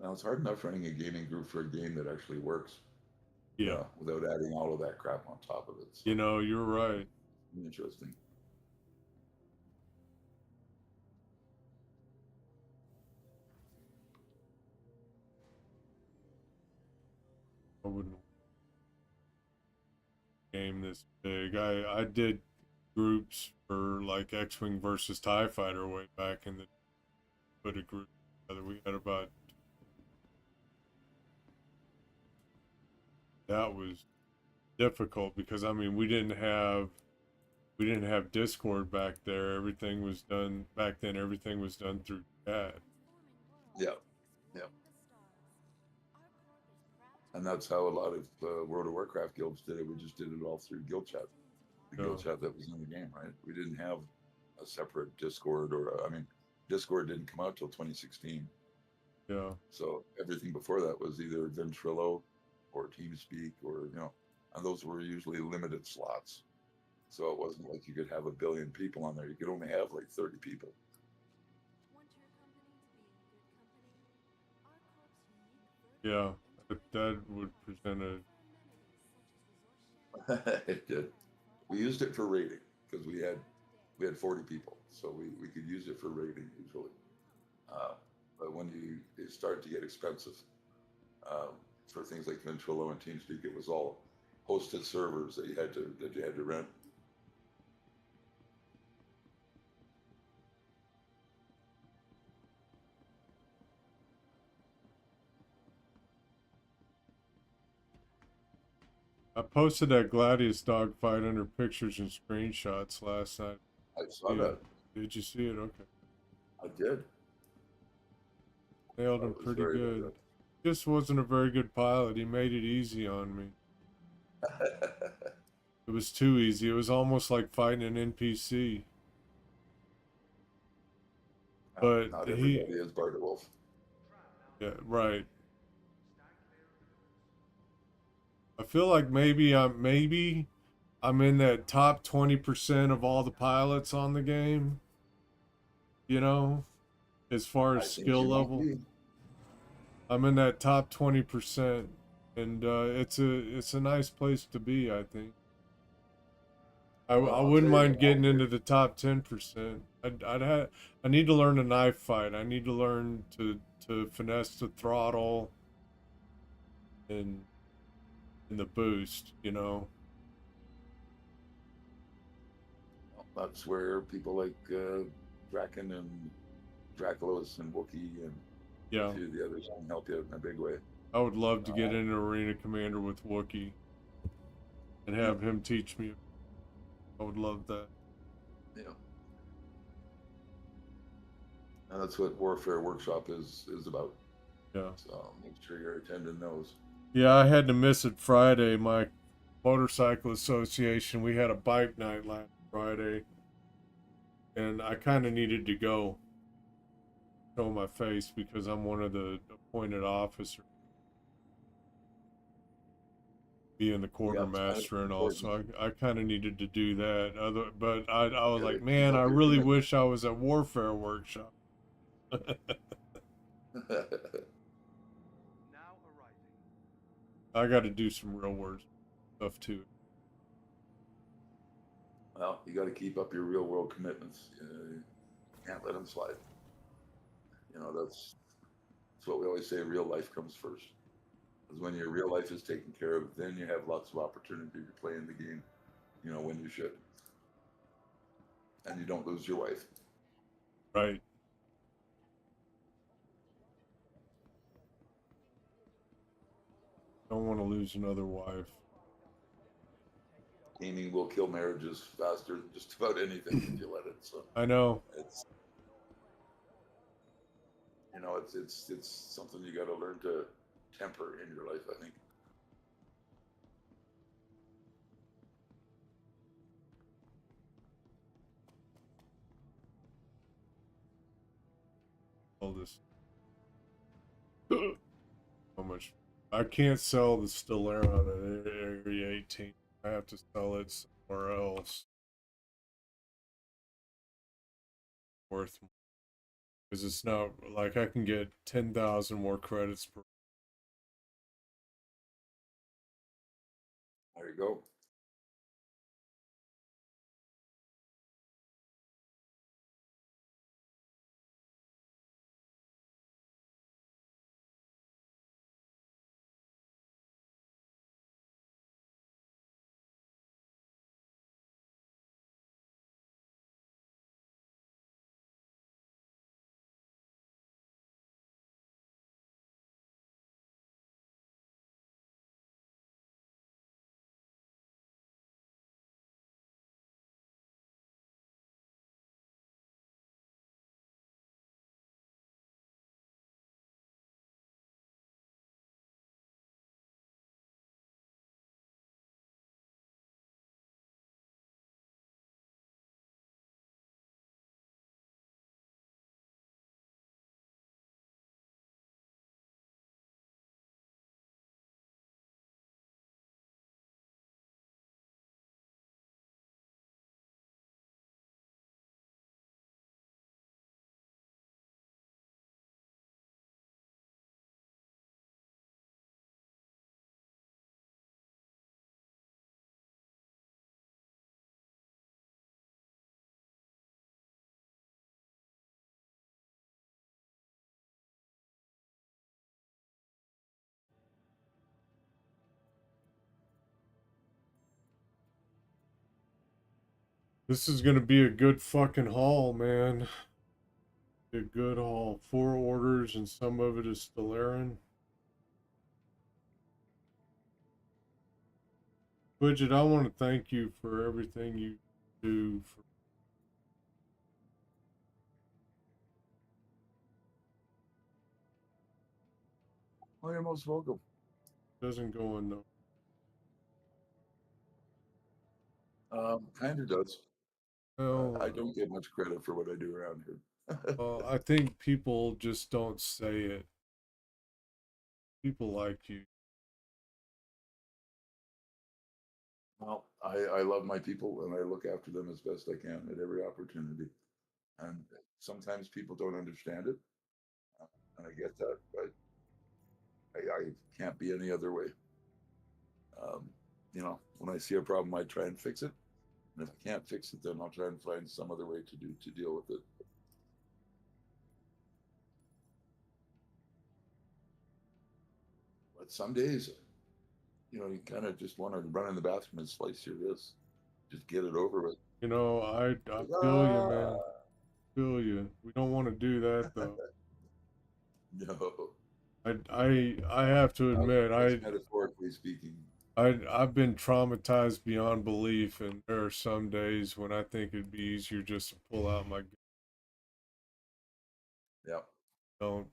Now it's hard enough running a gaming group for a game that actually works, Yeah. without adding all of that crap on top of it. So You're right. interesting. I wouldn't game this big. I did groups for like X-Wing versus TIE Fighter way back in the put a group together. We had about that was difficult because I mean we didn't have Discord back there. Everything was done back then. Everything was done through chat. Yeah, yeah. And that's how a lot of World of Warcraft guilds did it. We just did it all through guild chat. The guild chat that was in the game, right? We didn't have a separate Discord Discord didn't come out till 2016. Yeah. So everything before that was either Ventrilo or TeamSpeak and those were usually limited slots. So it wasn't like you could have 1 billion people on there. You could only have like 30 people. Yeah. That would present It did. We used it for rating because we had 40 people, so we could use it for rating usually. But when it started to get expensive for things like Ventrilo and TeamSpeak, it was all hosted servers that you had to rent. I posted that Gladius dogfight under pictures and screenshots last night. I saw that. Did you see it? Okay. I did. Nailed him pretty good. Just wasn't a very good pilot. He made it easy on me. It was too easy. It was almost like fighting an NPC. But not everybody is Bart Wolf. Yeah, right. I feel like maybe I'm in that top 20% of all the pilots on the game. As far as skill level. I'm in that top 20%, and it's a nice place to be, I think. I wouldn't mind getting into the top 10%. I need to learn a knife fight. I need to learn to finesse the throttle and the boost, That's where people like Draken and Draculos and Wookiee and a few of the others can help you in a big way. I would love to get in an arena commander with Wookiee and have him teach me. I would love that. Yeah. And that's what Warfare Workshop is about. Yeah. So make sure you're attending those. Yeah, I had to miss it Friday. My motorcycle association, we had a bike night last Friday, and I kind of needed to go. show my face because I'm one of the appointed officers, being the Yeah, it's kind of quartermaster and all. important. So I kind of needed to do that. But I was Yeah, to like, keep man, up I your really commitment. wish I was at Warfare Workshop. I got to do some real world stuff too. Well, you got to keep up your real world commitments. You can't let them slide. That's what we always say. Real life comes first. Because when your real life is taken care of, then you have lots of opportunity to play in the game. When you should, and you don't lose your wife. Right. Don't want to lose another wife. Gaming will kill marriages faster than just about anything if you let it. So I know. it's it's something you got to learn to temper in your life, I think. All this. How much? I can't sell the Stellaron at Area 18. I have to sell it somewhere else. Worth more. Because it's not like I can get 10,000 more credits per. There you go. This is gonna be a good fucking haul, man. A good haul. 4 orders and some of it is Stellaron. Widget, I want to thank you for everything you do. Well, you're most welcome. Doesn't go in no. Kind of does. I Well, don't get much credit for what I do around here. I think people just don't say it. People like you. Well, I love my people and I look after them as best I can at every opportunity. And sometimes people don't understand it, and I get that, but I can't be any other way. Um, when I see a problem, I try and fix it. And if I can't fix it, then I'll try and find some other way to deal with it. But some days, you kind of just want to run in the bathroom and slice your wrist, just get it over with. I Like, feel you, man. Feel you. We don't want to do that though. no, I have to admit, that's metaphorically speaking. I've been traumatized beyond belief, and there are some days when I think it'd be easier just to pull out my Yeah, gun.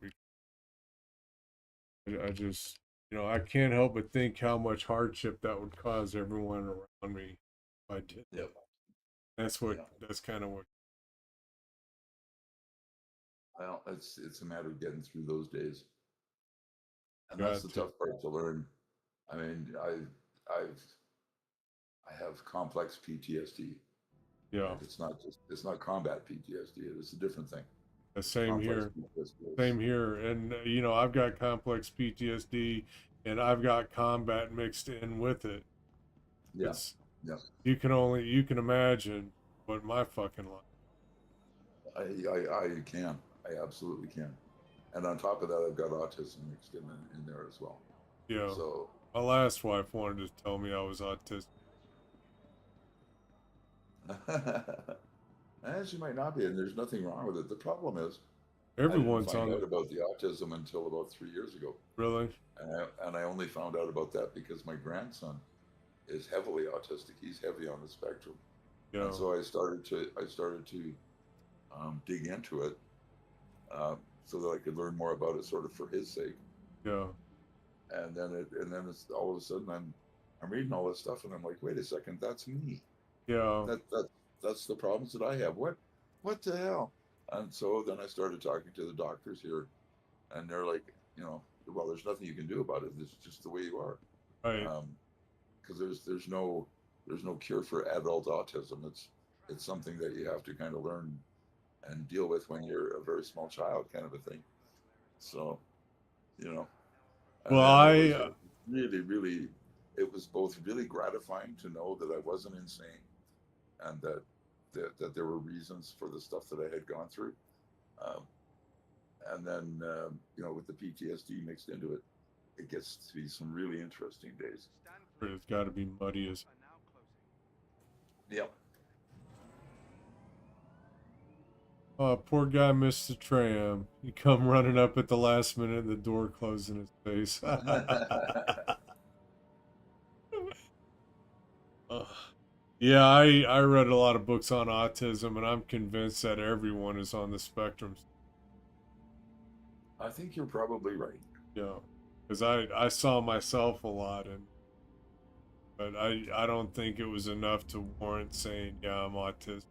I just, I can't help but think how much hardship that would cause everyone around me if I did yep, that. yeah. That's kind of what. Well, it's a matter of getting through those days, and that's Got the to. tough part to learn. I mean, I've I have complex PTSD. Yeah. Right? It's not combat PTSD. It's a different thing. The It's same complex here. PTSD. Same here. And you know, I've got complex PTSD, and I've got combat mixed in with it. Yeah, It's yeah. you can imagine what my fucking life. I can. I absolutely can. And on top of that, I've got autism mixed in there as well. You know, So, my last wife wanted to tell me I was autistic. as you might not be, and there's nothing wrong with it. The problem is, I didn't Everyone's find on out the about the autism until about 3 years ago, really. and I only found out about that because my grandson is heavily autistic. He's heavy on the spectrum, You and know, so I started to dig into it so that I could learn more about it, sort of for his sake. yeah, And then it's all of a sudden I'm reading all this stuff, and I'm like, wait a second, that's me. yeah, That's the problems that I have. What the hell? And so then I started talking to the doctors here, and they're like, well, there's nothing you can do about it. It's just the way you are. right. Because there's no cure for adult autism. It's something that you have to kind of learn and deal with when you're a very small child, kind of a thing. So, you know, and Well, then it was I really, it was both really gratifying to know that I wasn't insane, and that there were reasons for the stuff that I had gone through. Um, and then, with the PTSD mixed into it, it gets to be some really interesting days. it's got to be muddy as. Yep. Poor guy missed the tram. He come running up at the last minute, and the door closed in his face. Ugh. Yeah, I read a lot of books on autism, and I'm convinced that everyone is on the spectrum. I think you're probably right. Yeah, because I saw myself a lot, but I don't think it was enough to warrant saying, yeah, I'm autistic.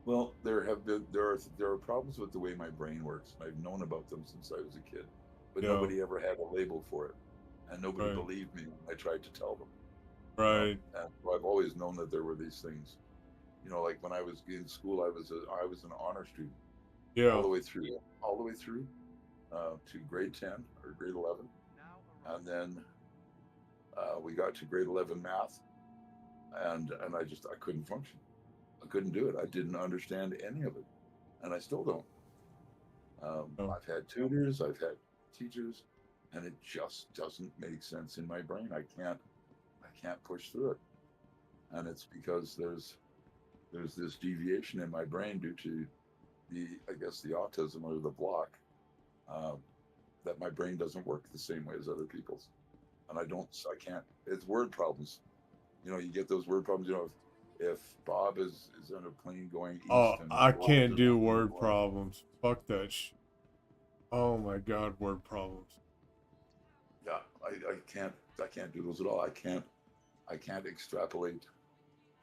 Well, there are problems with the way my brain works. I've known about them since I was a kid, but Yeah, nobody ever had a label for it, and nobody right, believed me when I tried to tell them. right. And so I've always known that there were these things. Like when I was in school, I was an honor student Yeah, all the way through to grade 10 or grade 11, and then we got to grade 11 math, and I couldn't function. I couldn't do it. I didn't understand any of it, and I still don't. oh, I've had tutors, I've had teachers, and it just doesn't make sense in my brain. I can't push through it, and it's because there's this deviation in my brain due to I guess the autism or the block, uh, that my brain doesn't work the same way as other people's, and I can't. It's word problems. You get those word problems. If Bob is on a plane going east oh, and I Rob's can't on a do plane word going, problems. Fuck that shit. Oh my God, word problems. yeah, I can't do those at all. I can't extrapolate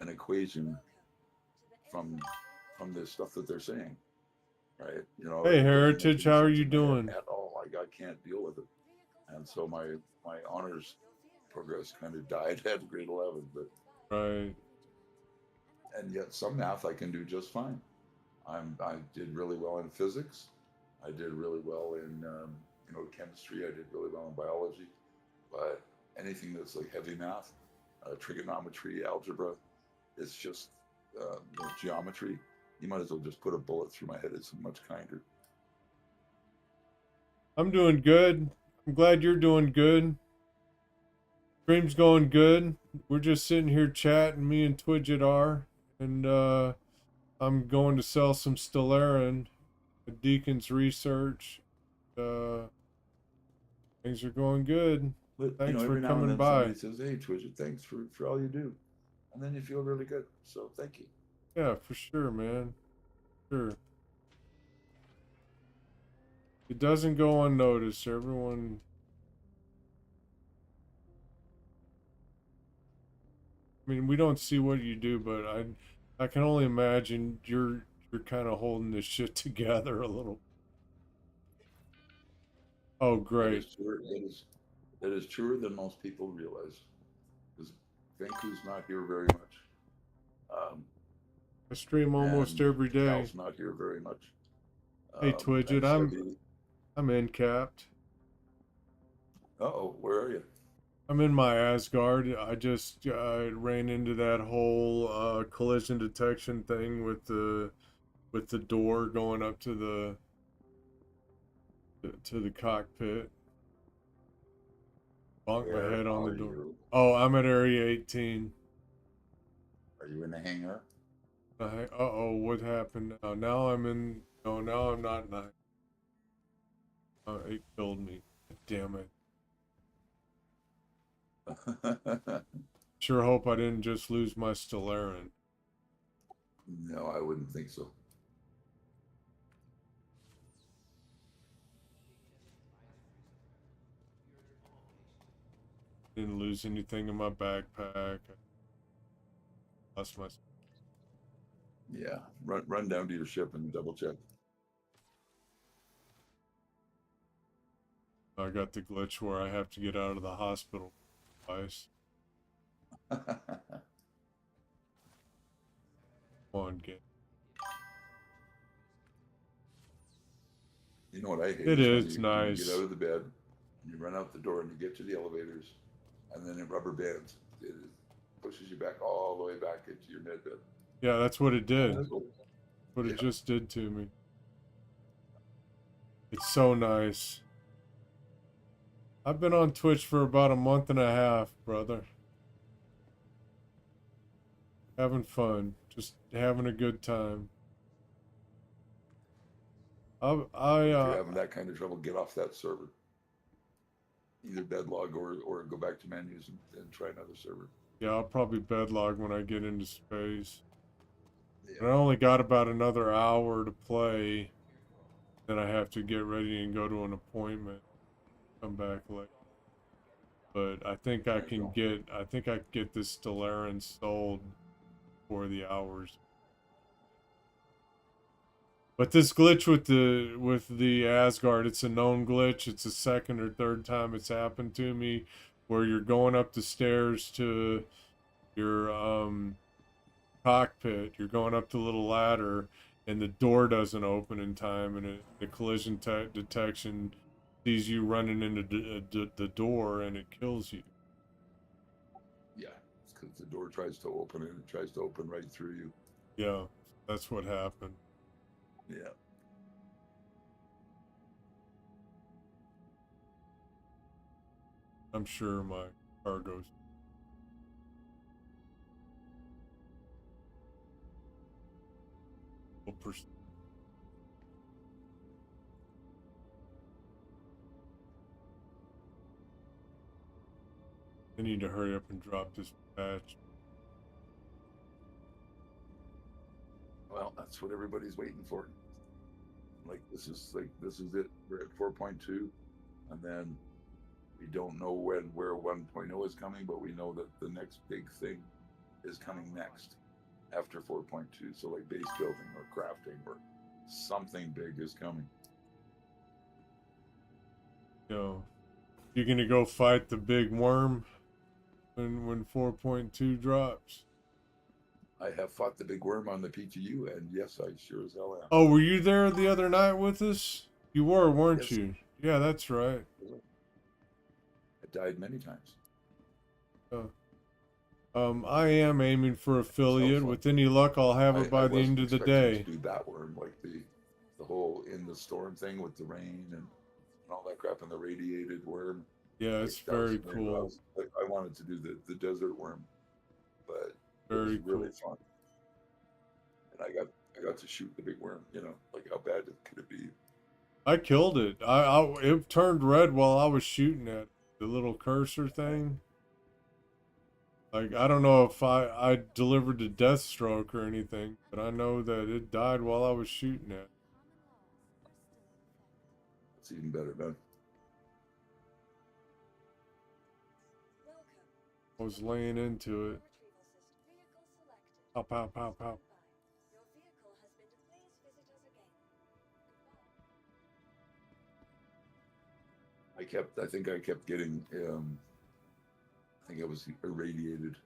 an equation from this stuff that they're saying, right? Hey, It doesn't make Heritage, any how are sense you in my head doing? at all. I can't deal with it, and so my honors progress kind of died at grade 11. But Right. and yet some math I can do just fine. I did really well in physics. I did really well in chemistry. I did really well in biology, but anything that's like heavy math, trigonometry, algebra, it's just geometry. You might as well just put a bullet through my head. It's much kinder. I'm doing good. I'm glad you're doing good. Stream's going good. We're just sitting here chatting, me and Twidget are, and I'm going to sell some Stellarin at Deacon's Research. Uh, things are going good. But Thanks for every now and coming then somebody by. says, "Hey, Twitcher, thanks for all you do," and then you feel really good. So thank you. Yeah, for sure, man. Sure. It doesn't go unnoticed. Everyone. I mean, we don't see what you do, but I can only imagine you're kind of holding this shit together a little. Oh, That great. is truer. That is truer than most people realize. Because Venku's not here very much. I stream almost And every day. Cal's not here very much. Hey, Twidget, and Sebby. I'm in capped. Uh-oh, where are you? I'm in my Asgard. I just ran into that whole collision detection thing with the door going up to the cockpit. Bonked my Where head on the are door. you? Oh, I'm at Area 18. Are you in the hangar? Uh-oh, what happened now? Now I'm in... No, now I'm not in the... it killed me. Damn it. Sure hope I didn't just lose my Stellarin. No, I wouldn't think so. Didn't lose anything in my backpack. Lost my... Yeah, run down to your ship and double check. I got the glitch where I have to get out of the hospital twice. Come on, get. You know what I hate? It when is you nice. get out of the bed, and you run out the door, and you get to the elevators, and then it rubber bands. It pushes you back all the way back into your med bed. Yeah, that's what it did. What it Yeah. just did to me. It's so nice. I've been on Twitch for about a month and a half, brother. Having fun. Just having a good time. If you're having that kind of trouble, get off that server. Either bedlog or go back to menus and try another server. Yeah, I'll probably bedlog when I get into space. Yeah. And I only got about another hour to play. Then I have to get ready and go to an appointment. Come back late. But I think I can get this Stellarin sold for the hours. But this glitch with the Asgard, it's a known glitch. It's the second or third time it's happened to me, where you're going up the stairs to your cockpit. You're going up the little ladder, and the door doesn't open in time, and the collision detection sees you running into the door, and it kills you. Yeah, it's because the door tries to open and it tries to open right through you. Yeah, that's what happened. Yeah. I'm sure my cargo's... will pursue. I need to hurry up and drop this patch. Well, that's what everybody's waiting for. This is it. We're at 4.2, and then we don't know where 1.0 is coming, but we know that the next big thing is coming next after 4.2. So like base building or crafting or something big is coming. Yo, you gonna go fight the big worm when 4.2 drops? I have fought the big worm on the PTU, and yes, I sure as hell am. Oh, were you there the other night with us? You were, weren't Yes. you? Yeah, that's right. I died many times. I am aiming for affiliate. With any luck, I'll have it by the end of the day. To do that worm, like the whole in the storm thing with the rain and all that crap, and the radiated worm. Yeah, it's very cool. I wanted to do the desert worm, but very it was really cool. fun. And I got to shoot the big worm. You know, like how bad could it be? I killed it. It turned red while I was shooting at the little cursor thing. Like, I don't know if I delivered the death stroke or anything, but I know that it died while I was shooting at it. It's even better, man. I was laying into it. Pow, pow, pow, pow. I think I kept getting, I think I was irradiated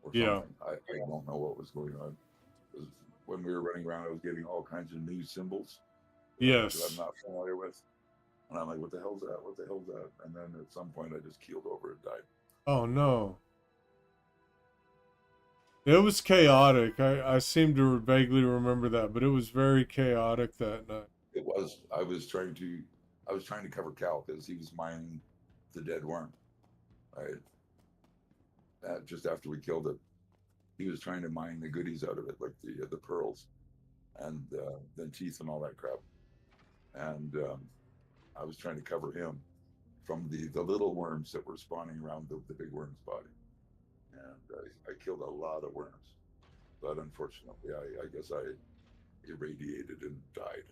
or Yeah. something. I don't know what was going on. 'Cause when we were running around, I was getting all kinds of new symbols that I'm Yes. not familiar with. And I'm like, what the hell's that? What the hell's that? And then at some point, I just keeled over and died. Oh no. It was chaotic. I seem to vaguely remember that, but it was very chaotic that night. It was. I was trying to cover Cal because he was mining the dead worm. Right. Just after we killed it, he was trying to mine the goodies out of it, like the pearls and the teeth and all that crap. And I was trying to cover him from the little worms that were spawning around the big worm's body. And I killed a lot of worms, but unfortunately, I guess I irradiated and died.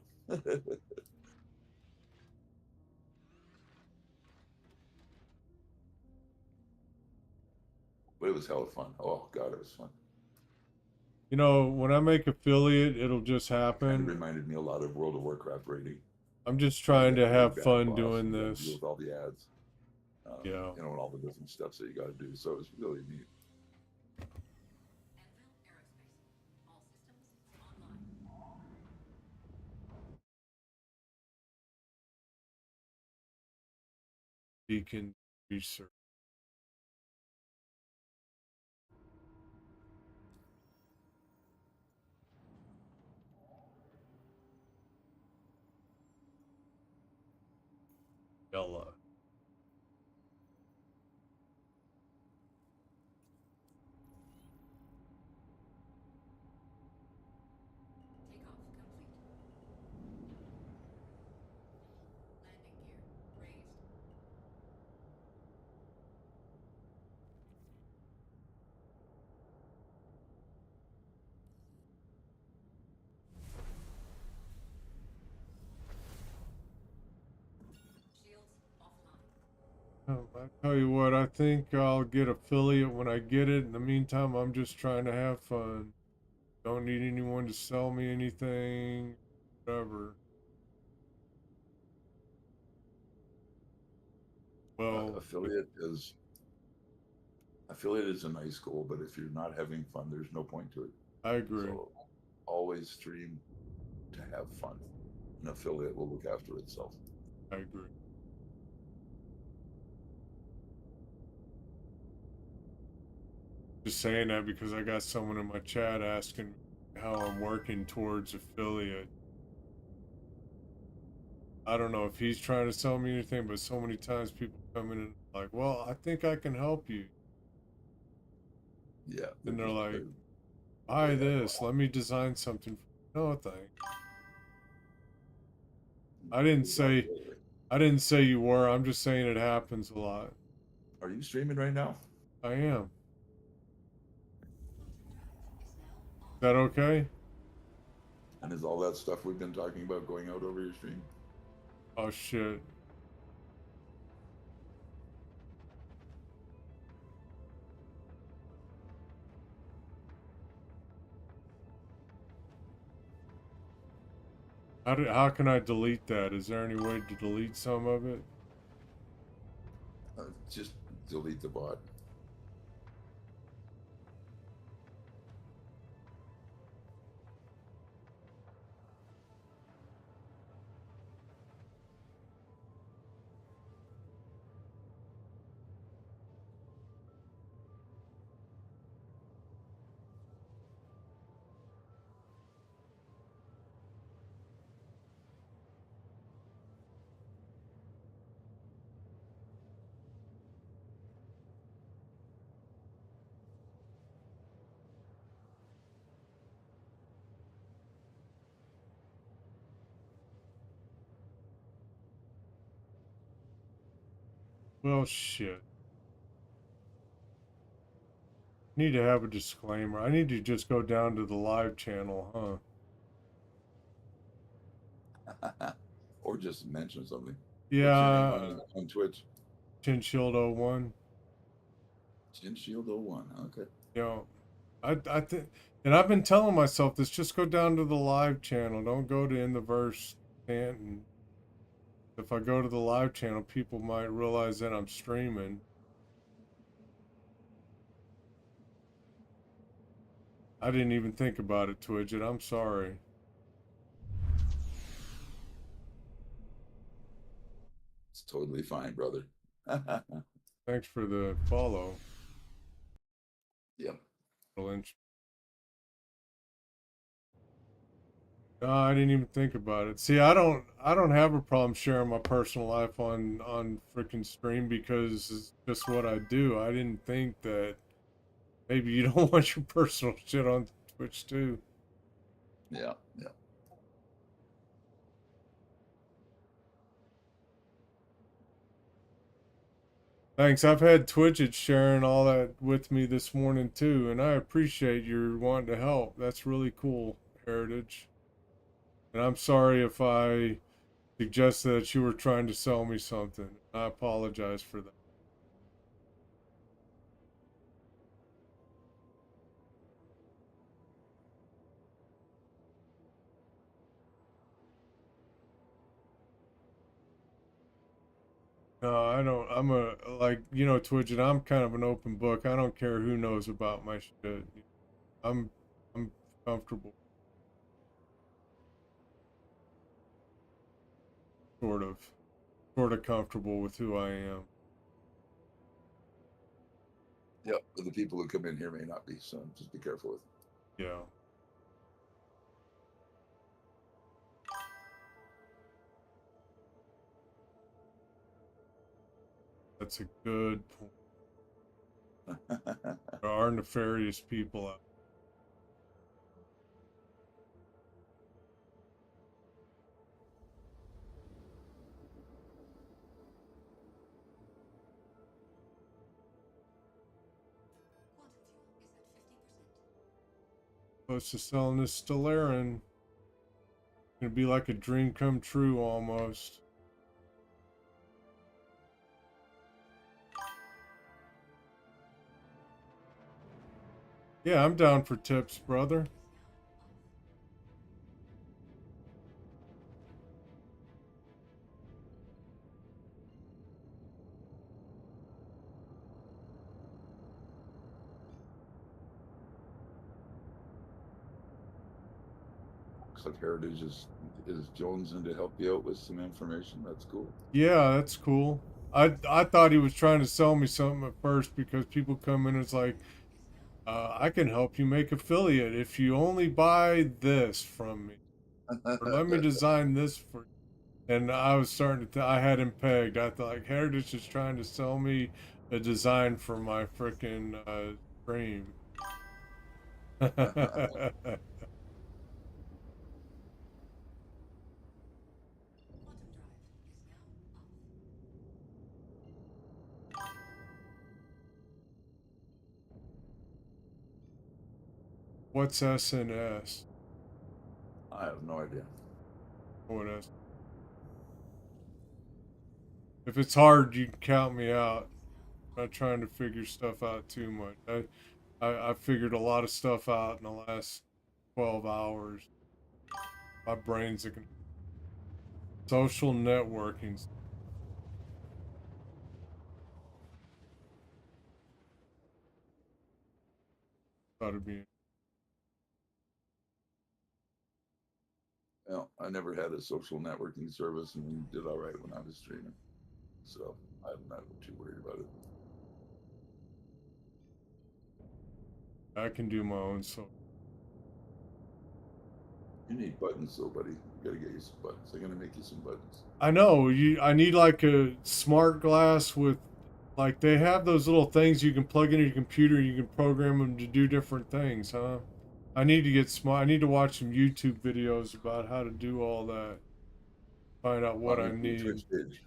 But it was hella fun. Oh God, it was fun. You know, when I make affiliate, it'll just Kind of happen. reminded me a lot of World of Warcraft raiding. I'm just trying to have fun doing Deal this. with all the ads. Yeah. You know, and all the different steps that you got to do. So it was really neat. Beacon research. Ella. Oh, I tell you what, I think I'll get affiliate when I get it. In the meantime, I'm just trying to have fun. Don't need anyone to sell me anything, whatever. Well, affiliate is a nice goal, but if you're not having fun, there's no point to it. I agree. So always stream to have fun. An affiliate will look after itself. I agree. Just saying that because I got someone in my chat asking how I'm working towards affiliate. I don't know if he's trying to sell me anything, but so many times people come in and like, well, I think I can help you. Yeah. And they're like, buy this, let me design something. No, thanks. I didn't say you were. I'm just saying it happens a lot. Are you streaming right now? I am. Is that okay? And is all that stuff we've been talking about going out over your stream? Oh shit. How can I delete that? Is there any way to delete some of it? Just delete the bot. Well, shit. Need to have a disclaimer. I need to just go down to the live channel, huh? Or just mention something. Yeah. What's your name on Twitch? Chinshield01. Chinshield01. Okay. You know, I think, and I've been telling myself this: just go down to the live channel. Don't go to In the Verse Stanton. If I go to the live channel, people might realize that I'm streaming. I didn't even think about it, Twidget. I'm sorry. It's totally fine, brother. Thanks for the follow, Yep. Lynch. No, I didn't even think about it. See, I don't have a problem sharing my personal life on freaking stream because it's just what I do. I didn't think that maybe you don't want your personal shit on Twitch too. Yeah. Yeah. Thanks. I've had Twitch sharing all that with me this morning too, and I appreciate your wanting to help. That's really cool, Heritage. And I'm sorry if I suggested that you were trying to sell me something. I apologize for that. No, I don't. I'm a like Twitch, and I'm kind of an open book. I don't care who knows about my shit. I'm I'm comfortable, sort of, comfortable with who I am. Yep. But the people who come in here may not be, so just be careful with them. Yeah. That's a good point. There are nefarious people out. Close to selling this Stellarin. Gonna be like a dream come true almost. Yeah, I'm down for tips, brother. Looks like Heritage is jonesing to help you out with some information. That's cool. Yeah, that's cool. I thought he was trying to sell me something at first because people come in and it's like, I can help you make affiliate if you only buy this from me. Or let me design this for you. And I was starting to, I had him pegged. I thought, like, Heritage is trying to sell me a design for my freaking stream. What's SNS? I have no idea. What is? If it's hard, you can count me out. I'm not trying to figure stuff out too much. I figured a lot of stuff out in the last 12 hours. My brain's like social networking. Thought it'd be. Well, I never had a social networking service, and we did all right when I was streaming. So I'm not too worried about it. I can do my own so. You need buttons, though, buddy. You gotta get you some buttons. They're gonna make you some buttons. I know I need like a smart glass with, like they have those little things you can plug into your computer. You can program them to do different things, huh? I need to get smart. I need to watch some YouTube videos about how to do all that. Find out what I For your need. Twitch page.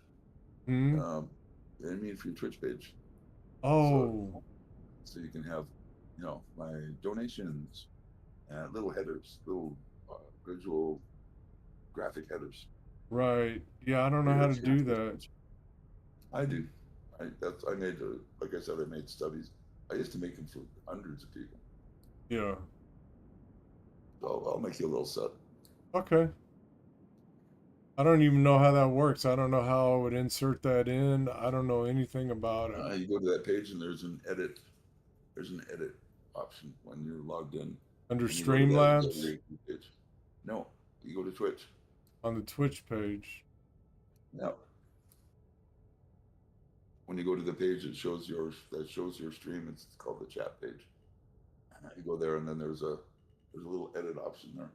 Hmm. I mean, for your Twitch page. Oh. So you can have, my donations and little headers, little visual graphic headers. Right. Yeah, I don't know how to do that. I do. I made like I said, I made studies. I used to make them for hundreds of people. Yeah. So I'll make you a little set. Okay. I don't even know how that works. I don't know how I would insert that in. I don't know anything about it. You go to that page and there's an edit. There's an edit option when you're logged in. Under When you go to that Streamlabs YouTube page. No, you go to Twitch. on the Twitch page. No. When you go to the page that shows your stream, it's called the chat page. You go there and then there's a little edit option there.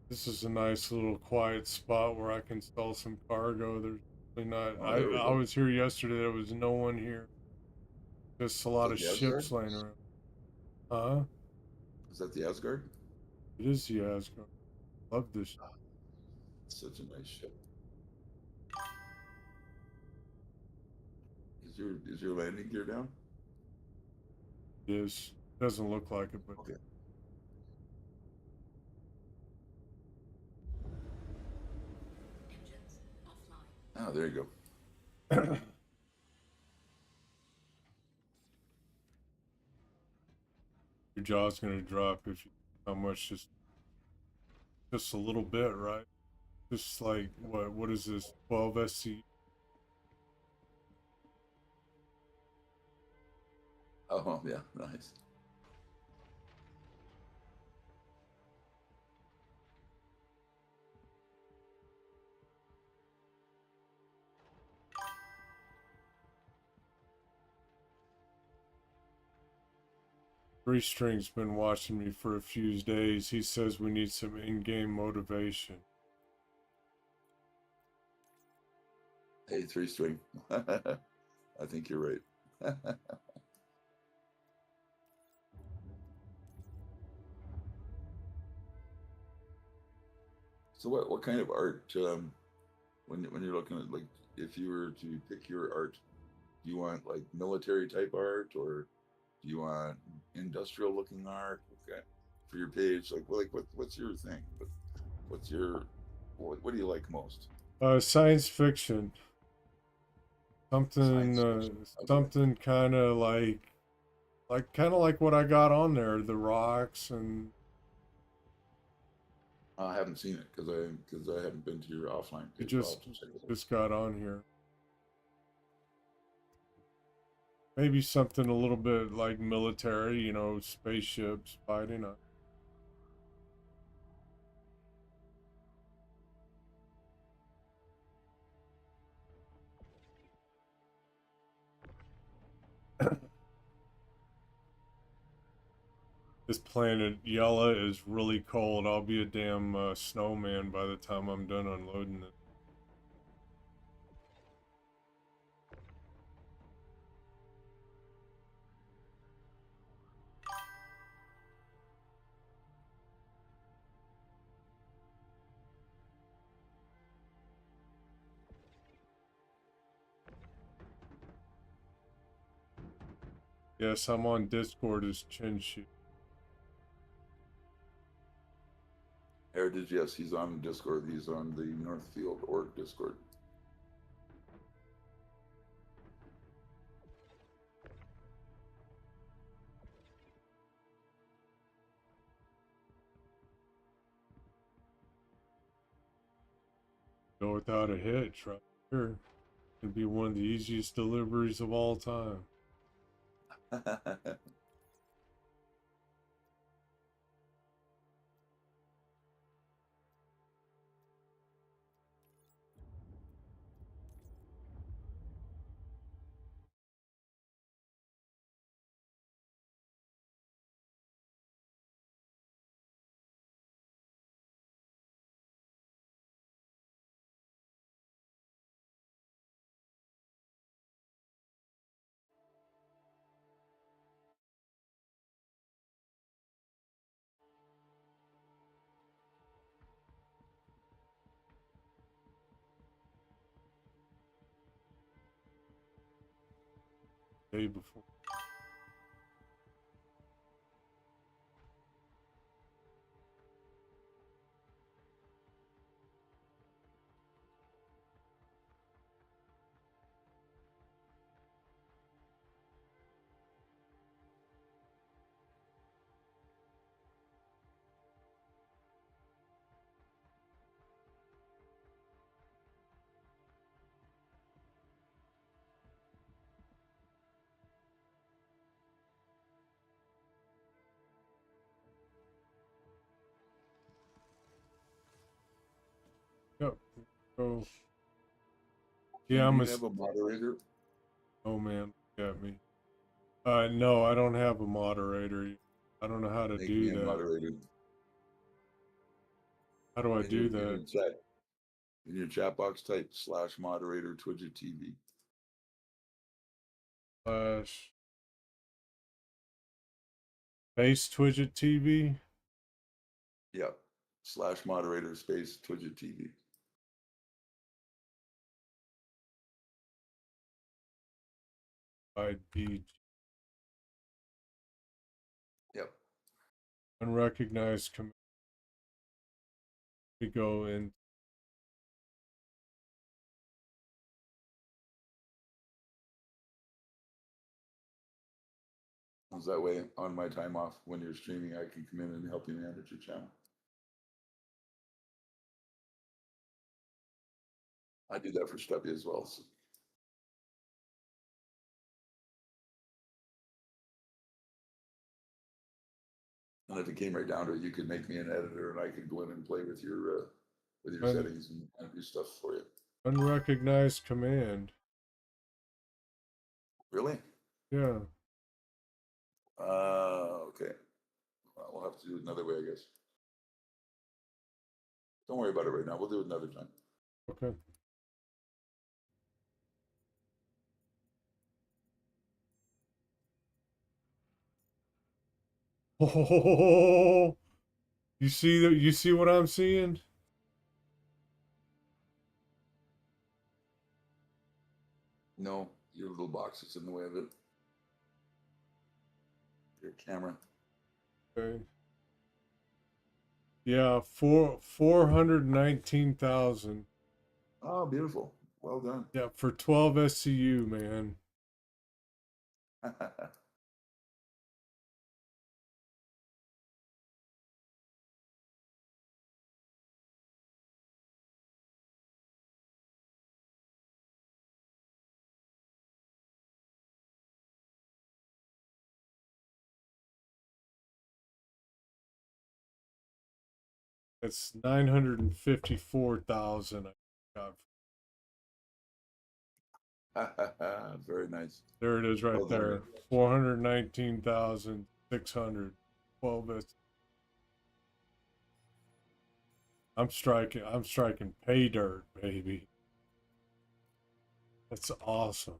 This is a nice little quiet spot where I can sell some cargo. There's really not. Oh, there we I go. was here yesterday. There was no one here. Just a lot of Is that the ships Asgard? laying around. Huh? Is that the Asgard? It is the Asgard. Love this. Such a nice ship. Is your landing gear down? It is. Doesn't look like it, but Okay. Engines offline. Oh, there you go. your jaw's gonna drop if you how much just a little bit, right? Just like what is this? 12 SC. Oh, yeah, nice. Three String's been watching me for a few days. He says we need some in-game motivation. Hey, 3-string. I think you're right. So what kind of art when you're looking at, like, if you were to pick your art, do you want like military type art, or do you want industrial looking art? Okay, for your page, what's your thing? What's your what do you like most? Science fiction. Something Science fiction. Okay. something kind of like what I got on there, the rocks and I haven't seen it because I haven't been to your offline it page. I'll have to check it out. just got on here. Maybe something a little bit like military, you know, spaceships fighting. This planet Yella is really cold. I'll be a damn snowman by the time I'm done unloading it. Yes, I'm on Discord as Chinshi. Heritage, yes, he's on Discord. He's on the Northfield org Discord. Go without a hitch right here. It'd be one of the easiest deliveries of all time. Day before. Yep. So Do yeah, you have a moderator? oh man, get me. No, I don't have a moderator. I don't know how to Make do me a that. moderator How do I in do in that? your chat. In your chat box, type /moderator Twidget TV. Slash base Twidget TV. Yep. /moderator space Twidget TV. ID Yep. unrecognized command. We go in. That way, on my time off when you're streaming, I can come in and help you manage your channel. I do that for Stubby as well. So. And if it came right down to it, you could make me an editor, and I could go in and play with your settings and do stuff for you. Unrecognized command. Really? Yeah. Okay. Well, we'll have to do it another way, I guess. Don't worry about it right now. We'll do it another time. Okay. Oh, you see that? You see what I'm seeing? No, your little box is in the way of it. Your camera. Okay. Yeah, 419,000. Oh, beautiful. Well done. Yeah, for 12 SCU, man. It's 954,000 I got. Very nice. There it is right Well done, there. man. 419,600. 12 S. I'm striking pay dirt, baby. That's awesome.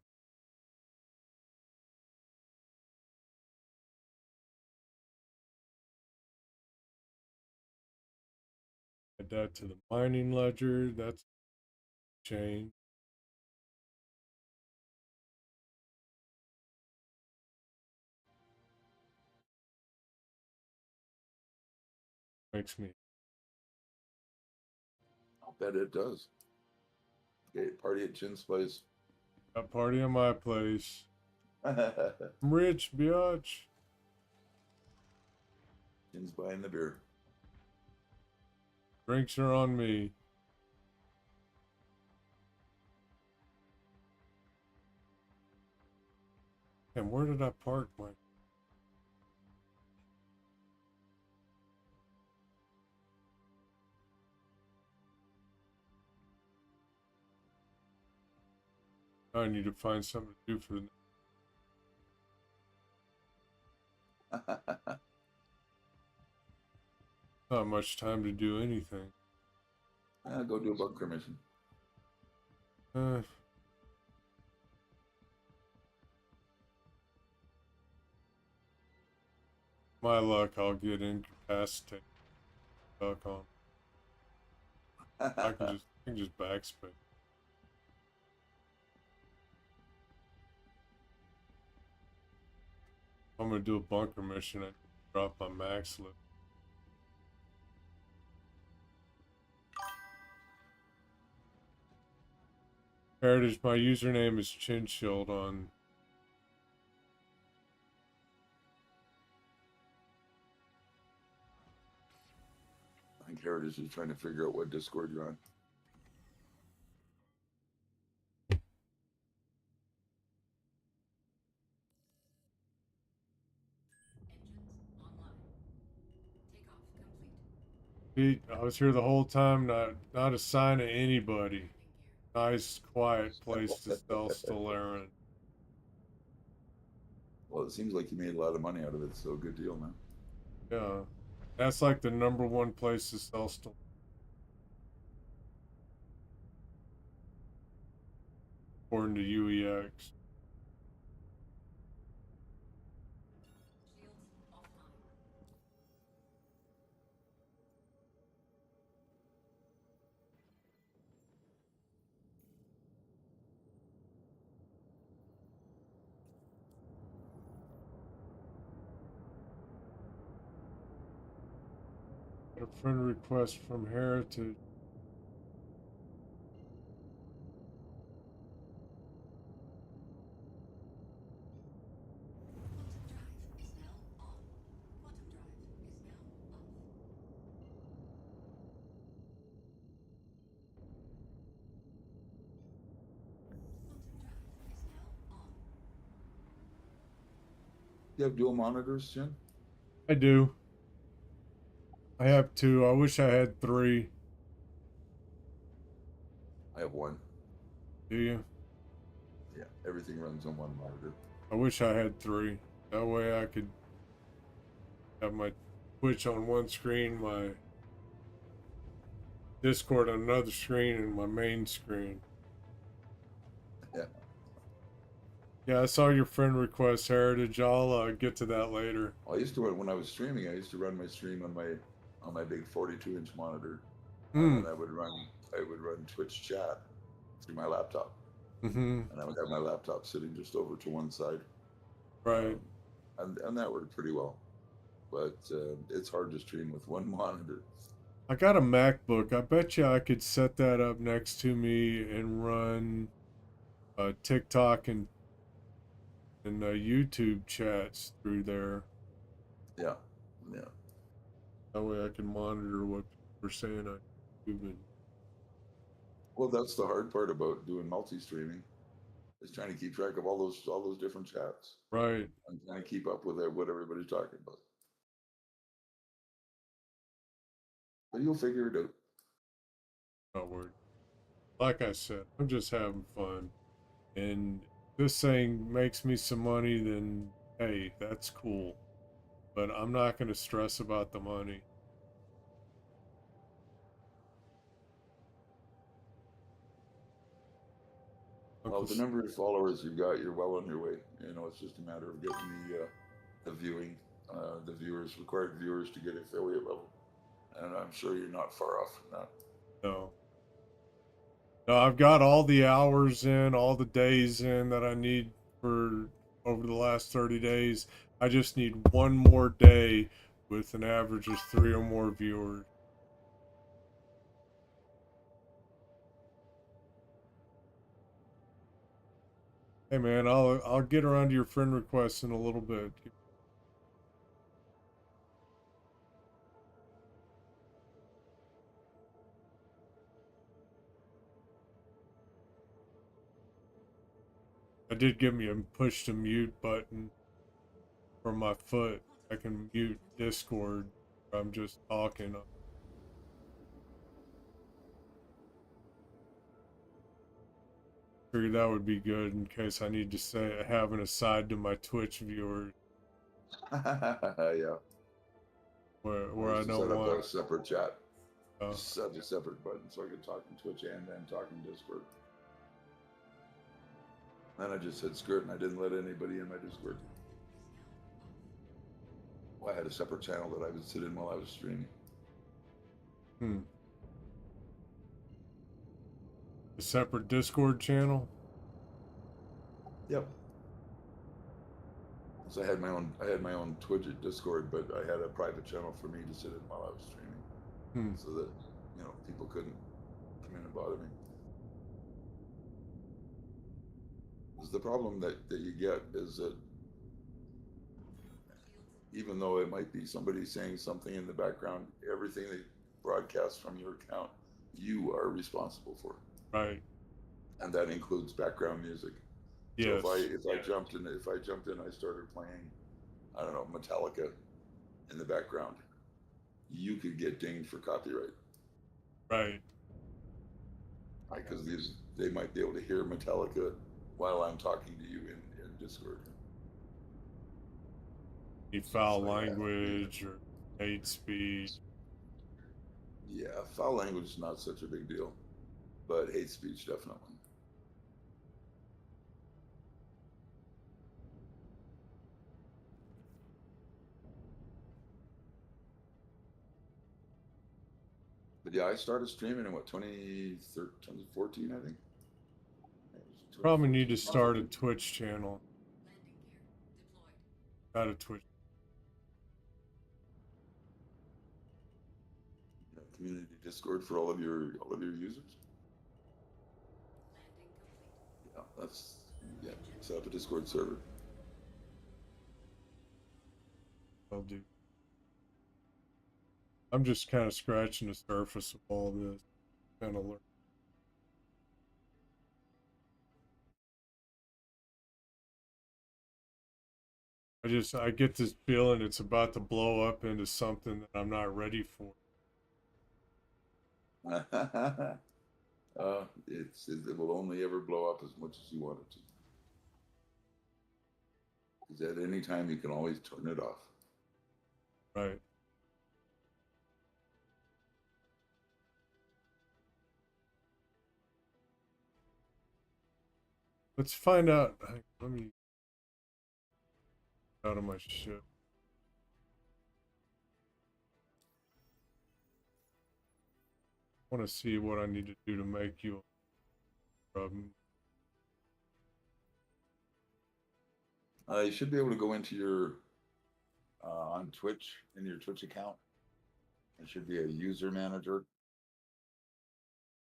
Add that to the mining ledger. That's change. Makes me. I'll bet it does. Okay, party at Chin's place. A party at my place. Chin's I'm rich, biatch. buying the beer. Drinks are on me. And where did I park my? I need to find something to do for the. Not much time to do anything. Go do a bunker mission. Uh, my luck, I'll get incapacitated. Stuck on. I can just backspace. I'm gonna do a bunker mission and drop my max lift. Heritage, my username is Chinshield on. I think Heritage is trying to figure out what Discord you're on. Engines online. Takeoff complete. Pete, I was here the whole time, not a sign of anybody. Nice, quiet place to sell Toolin. Well, it seems like you made a lot of money out of it, so good deal, man. Yeah, that's like the #1 place to sell Toolin. According to UEX. Got a friend request from Heritage. You have dual monitors, Jim? I do. I have 2. I wish I had 3. I have one. Do you? Yeah, everything runs on one monitor. I wish I had 3. That way I could have my Twitch on one screen, my Discord on another screen, and my main screen. Yeah. Yeah, I saw your friend request, Heritage. I'll get to that later. I used to when I was streaming. I used to run my stream on my big 42-inch monitor, and then I would run Twitch chat through my laptop, Mm-hmm. and I would have my laptop sitting just over to one side, Right. and that worked pretty well. But it's hard to stream with one monitor. I got a MacBook. I bet you I could set that up next to me and run TikTok and YouTube chats through there. Yeah, yeah. That way I can monitor what people are saying on YouTube. Well, that's the hard part about doing multi-streaming, is trying to keep track of all those different chats. Right. And trying to keep up with what everybody's talking about. But you'll figure it out. Not worried. Like I said, I'm just having fun. And if this thing makes me some money, then hey, that's cool. But I'm not going to stress about the money. Well, with the number of followers you've got, you're well on your way. You know, it's just a matter of getting the viewers, required viewers to get affiliate level. And I'm sure you're not far off from that. No. No, I've got all the hours in, all the days in that I need for over the last 30 days. I just need one more day with an average of 3 or more viewers. Hey man, I'll get around to your friend requests in a little bit. I did give me a push to mute button from my foot. I can mute Discord. I'm just talking. Figured that would be good in case I need to say have an aside to my Twitch viewers Yeah. where I used to don't set up want. a separate chat. Uh, Set a separate button so I could talk in Twitch and then talk in Discord. Then I just said skirt and I didn't let anybody in my Discord. Well, I had a separate channel that I would sit in while I was streaming. A separate Discord channel? Yep. So I had my own Twitch Discord, but I had a private channel for me to sit in while I was streaming, so that people couldn't come in and bother me. Because the problem that you get is that even though it might be somebody saying something in the background, everything they broadcast from your account, you are responsible for. Right. And that includes background music. Yes. So if I jumped in, I started playing, I don't know, Metallica in the background. you could get dinged for copyright. Right. Because they might be able to hear Metallica while I'm talking to you in Discord. Any foul like, language or hate speech. Yeah, foul language is not such a big deal, but hate speech definitely. But yeah, I started streaming in what 2014, I think. Probably need to start a Twitch channel. Got a Twitch. Community Discord for all of your users. Yeah, set up a Discord server. I'll do. I'm just kind of scratching the surface of all this. Kind of learn. I get this feeling it's about to blow up into something that I'm not ready for. It will only ever blow up as much as you want it to. Because at any time you can always turn it off. Right. Let's find out. Let me out of my ship. I want to see what I need to do to make you a You should be able to go into your on Twitch in your Twitch account. There should be a user manager,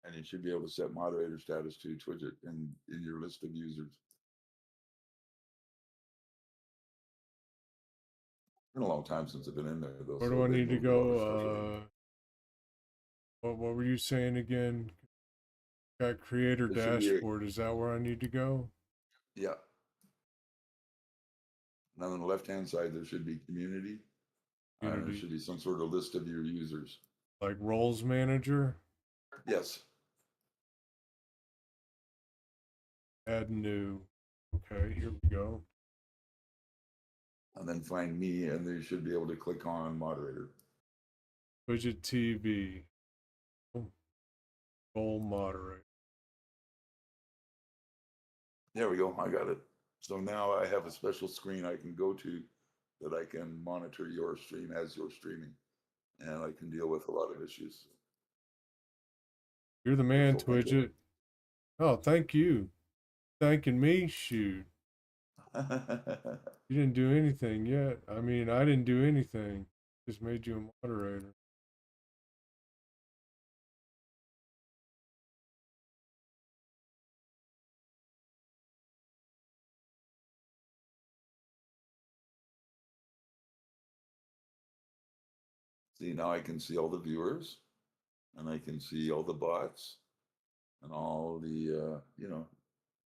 and you should be able to set moderator status to Twitch it in your list of users. It's been a long time since I've been in there, though. Where do I need to go? What were you saying again? Got creator dashboard. Is that where I need to go? Yeah. Now on the left-hand side, there should be community. And there should be some sort of list of your users. Like roles manager? Yes. Add new. Okay, here we go. And then find me, and then you should be able to click on moderator. Widget TV. Role moderator. There we go. I got it. So now I have a special screen I can go to that I can monitor your stream as you're streaming, and I can deal with a lot of issues. You're the man, Twidget. Oh, thank you. Thanking me? Shoot. You didn't do anything yet. I mean, I didn't do anything. Just made you a moderator. See, now I can see all the viewers, and I can see all the bots, and all the,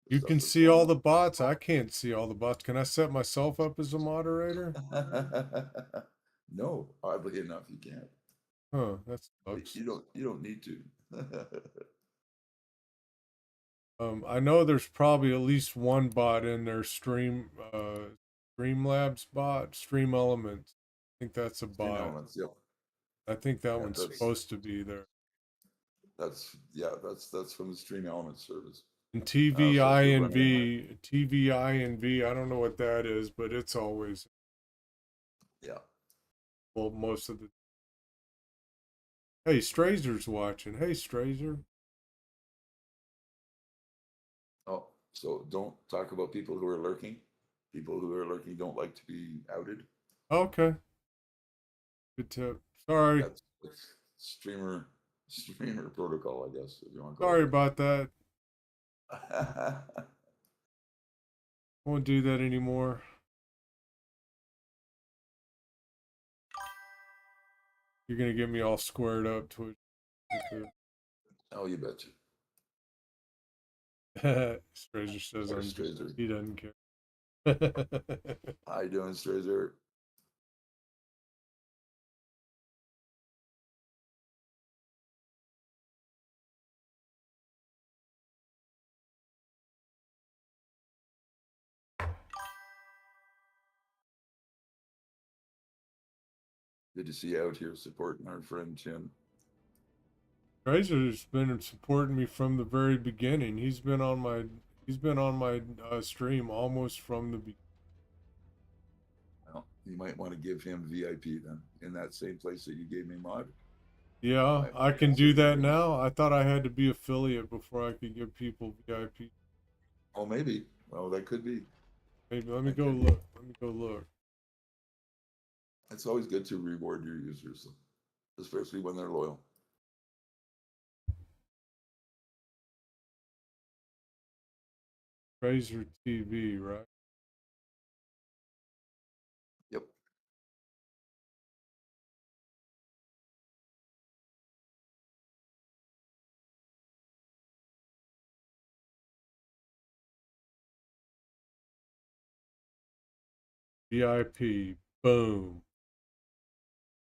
You can see all the bots. I can't see all the bots. Can I set myself up as a moderator? No, oddly enough, you can't. Huh, that sucks. You don't need to. I know there's probably at least one bot in there, Streamlabs bot, Stream Elements. I think that's a bot. Stream Elements, yep. I think that one's supposed to be there. That's from the Stream Elements service. And TVINV, I don't know what that is, but it's always. Yeah. Well, most of the. Hey, Strazer's watching. Hey, Strazer. Oh, so don't talk about people who are lurking. People who are lurking don't like to be outed. Okay. Good tip. Sorry. That's streamer protocol, I guess. If you want to Sorry about that. Won't do that anymore. You're gonna get me all squared up, Twitch. Oh, you betcha. Strazer says Strazer. He doesn't care. How you doing, Strazer? Good to see you out here supporting our friend Tim. Razor's been supporting me from the very beginning. He's been on my stream almost from the beginning. Well, you might want to give him VIP then in that same place that you gave me mod. Yeah, Might I want to can do consider that doing now. I thought I had to be affiliate before I could give people VIP. Oh, maybe. Well, that could be. Maybe let me That go could be. look. Let me go look. It's always good to reward your users, especially when they're loyal. Razor TV, right? Yep. VIP. Boom.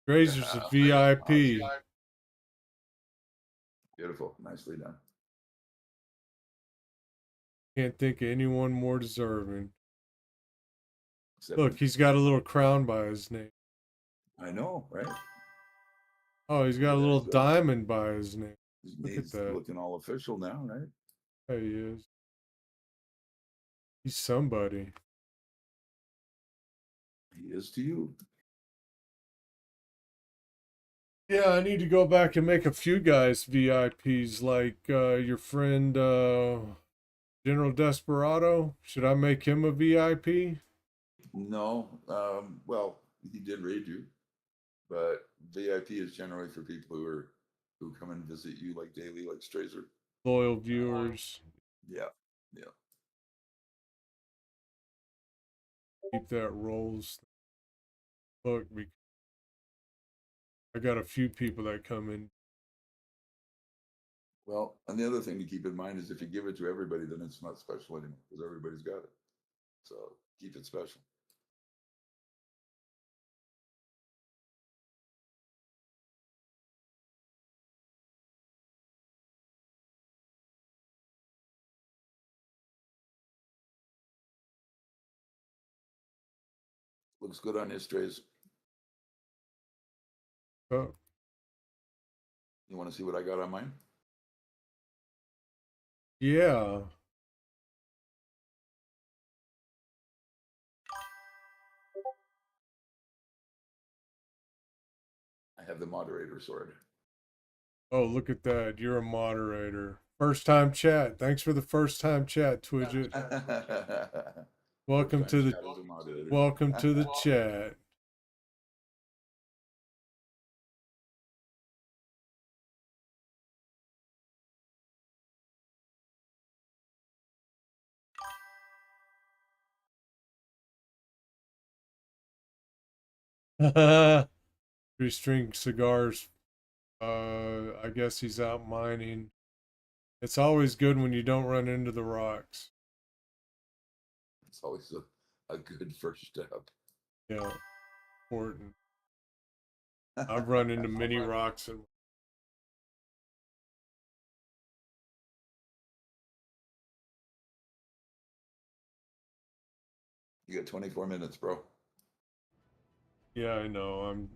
Razor's a VIP. Awesome. Beautiful. Nicely done. Can't think of anyone more deserving. Except Look, he's got a little crown by his name. I know, right? Oh, he's got a Very little good. diamond by his name. Look at He's that. looking all official now, right? There he is. He's somebody. He is to you. Yeah, I need to go back and make a few guys VIPs, like your friend General Desperado. Should I make him a VIP? No, well, he did raid you, but VIP is generally for people who come and visit you like daily, like Strazer. Loyal viewers. Yeah, yeah. Keep that rolls. Look, I got a few people that come in. Well, and the other thing to keep in mind is if you give it to everybody, then it's not special anymore because everybody's got it. So keep it special. Looks good on his trays. Oh, You want to see what I got on mine? yeah. I have the moderator sword. Oh, look at that. You're a moderator. First time chat. Thanks for the first time chat, Twidget. Welcome to the welcome to the chat. Three string cigars. I guess he's out mining. It's always good when you don't run into the rocks. It's always a good first step. Yeah, important. I've run into many rocks and You got 24 minutes, bro. yeah, I know. I'm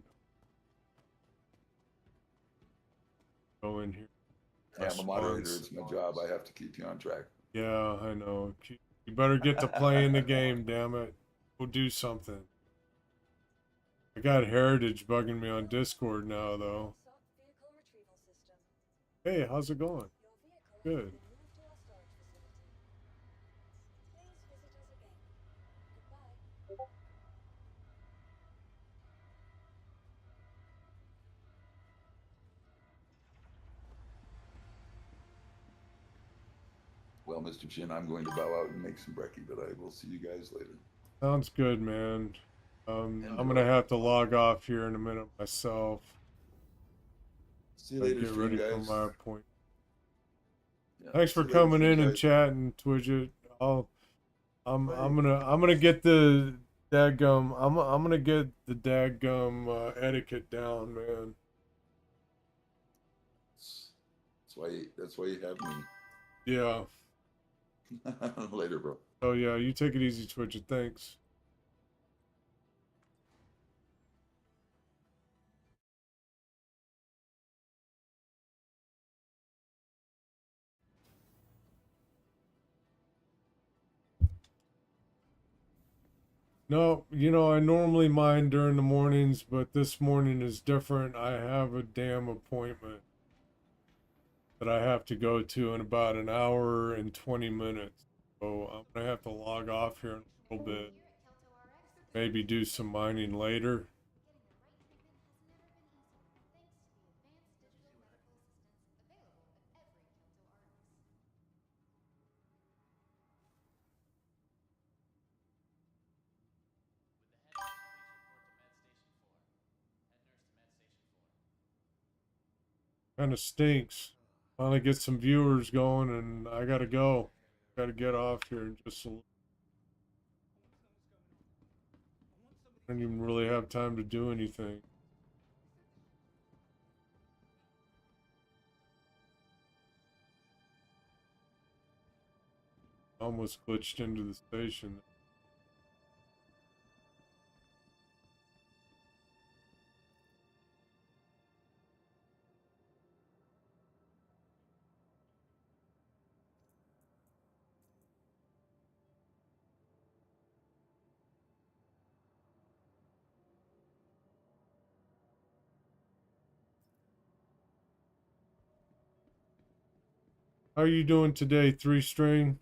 going here. I'm a moderator. Response. It's my job. I have to keep you on track. Yeah, I know. You better get to playing the game, damn it. We'll do something. I got Heritage bugging me on Discord now, though. Hey, how's it going? Good. Well, Mr. Chin, I'm going to bow out and make some brekkie, but I will see you guys later. Sounds good, man. I'm Enjoy. gonna have to log off here in a minute myself. See you later, Get stream ready for guys. my appointment. Yeah, Thanks see for you later, coming stream in and guys. chatting, Twidget. I'm Bye. gonna get the dadgum. I'm gonna get the dadgum etiquette down, man. That's why you have me. Yeah. Later, bro. Oh yeah. You take it easy, Twidget. Thanks. No, you know, I normally mine during the mornings, but this morning is different. I have a damn appointment that I have to go to in about an hour and 20 minutes. So I'm gonna have to log off here in a little bit. Maybe do some mining later. Kind of stinks. Finally get some viewers going, and I gotta go. Gotta get off here in just a little. I don't even really have time to do anything. Almost glitched into the station. How are you doing today, 3-string?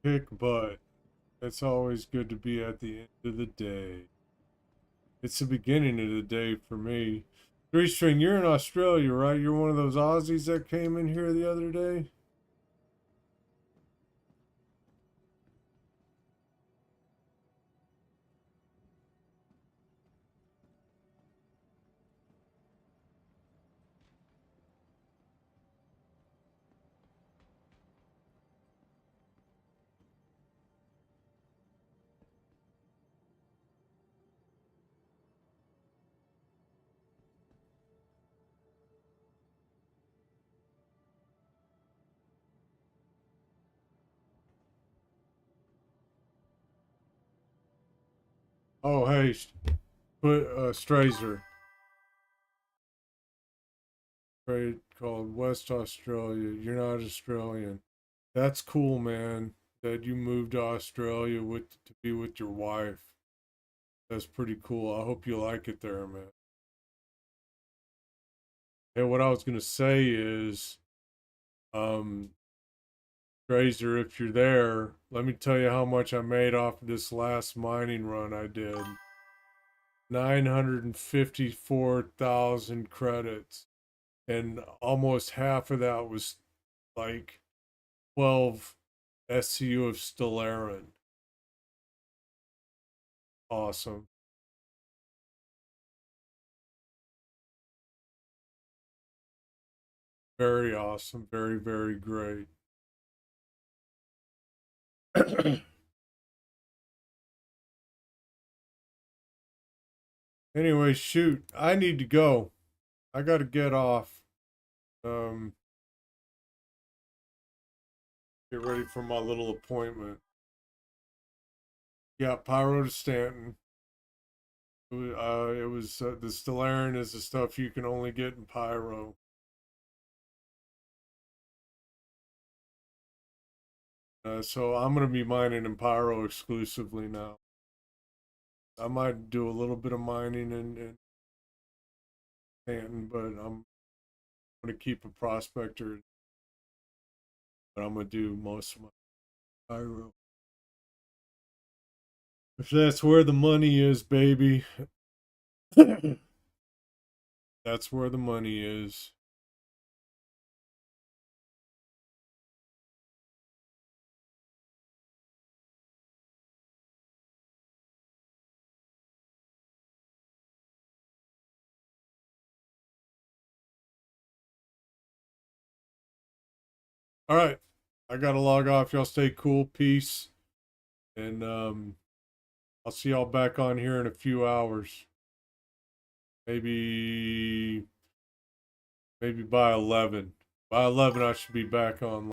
Kick butt. It's always good to be at the end of the day. It's the beginning of the day for me. 3-string, you're in Australia, right? You're one of those Aussies that came in here the other day? Oh, hey, put Strazer. Trade called West Australia. You're not Australian. That's cool, man. That you moved to Australia with to be with your wife. That's pretty cool. I hope you like it there, man. And what I was gonna say is, um, Fraser, if you're there, let me tell you how much I made off of this last mining run I did. 954,000 credits. And almost half of that was like 12 SCU of Stellarin. Awesome. Very awesome. Very, very great. Anyway, shoot. I need to go. I gotta get off. Um, get ready for my little appointment. Yeah, Pyro to Stanton. It was the Stellarin is the stuff you can only get in Pyro. So I'm gonna be mining in Pyro exclusively now. I might do a little bit of mining in Stanton, but I'm gonna keep a prospector. But I'm gonna do most of my Pyro. If that's where the money is, baby. That's where the money is. All right. I gotta log off. Y'all stay cool. Peace. And I'll see y'all back on here in a few hours. Maybe Maybe by 11. By 11, I should be back on.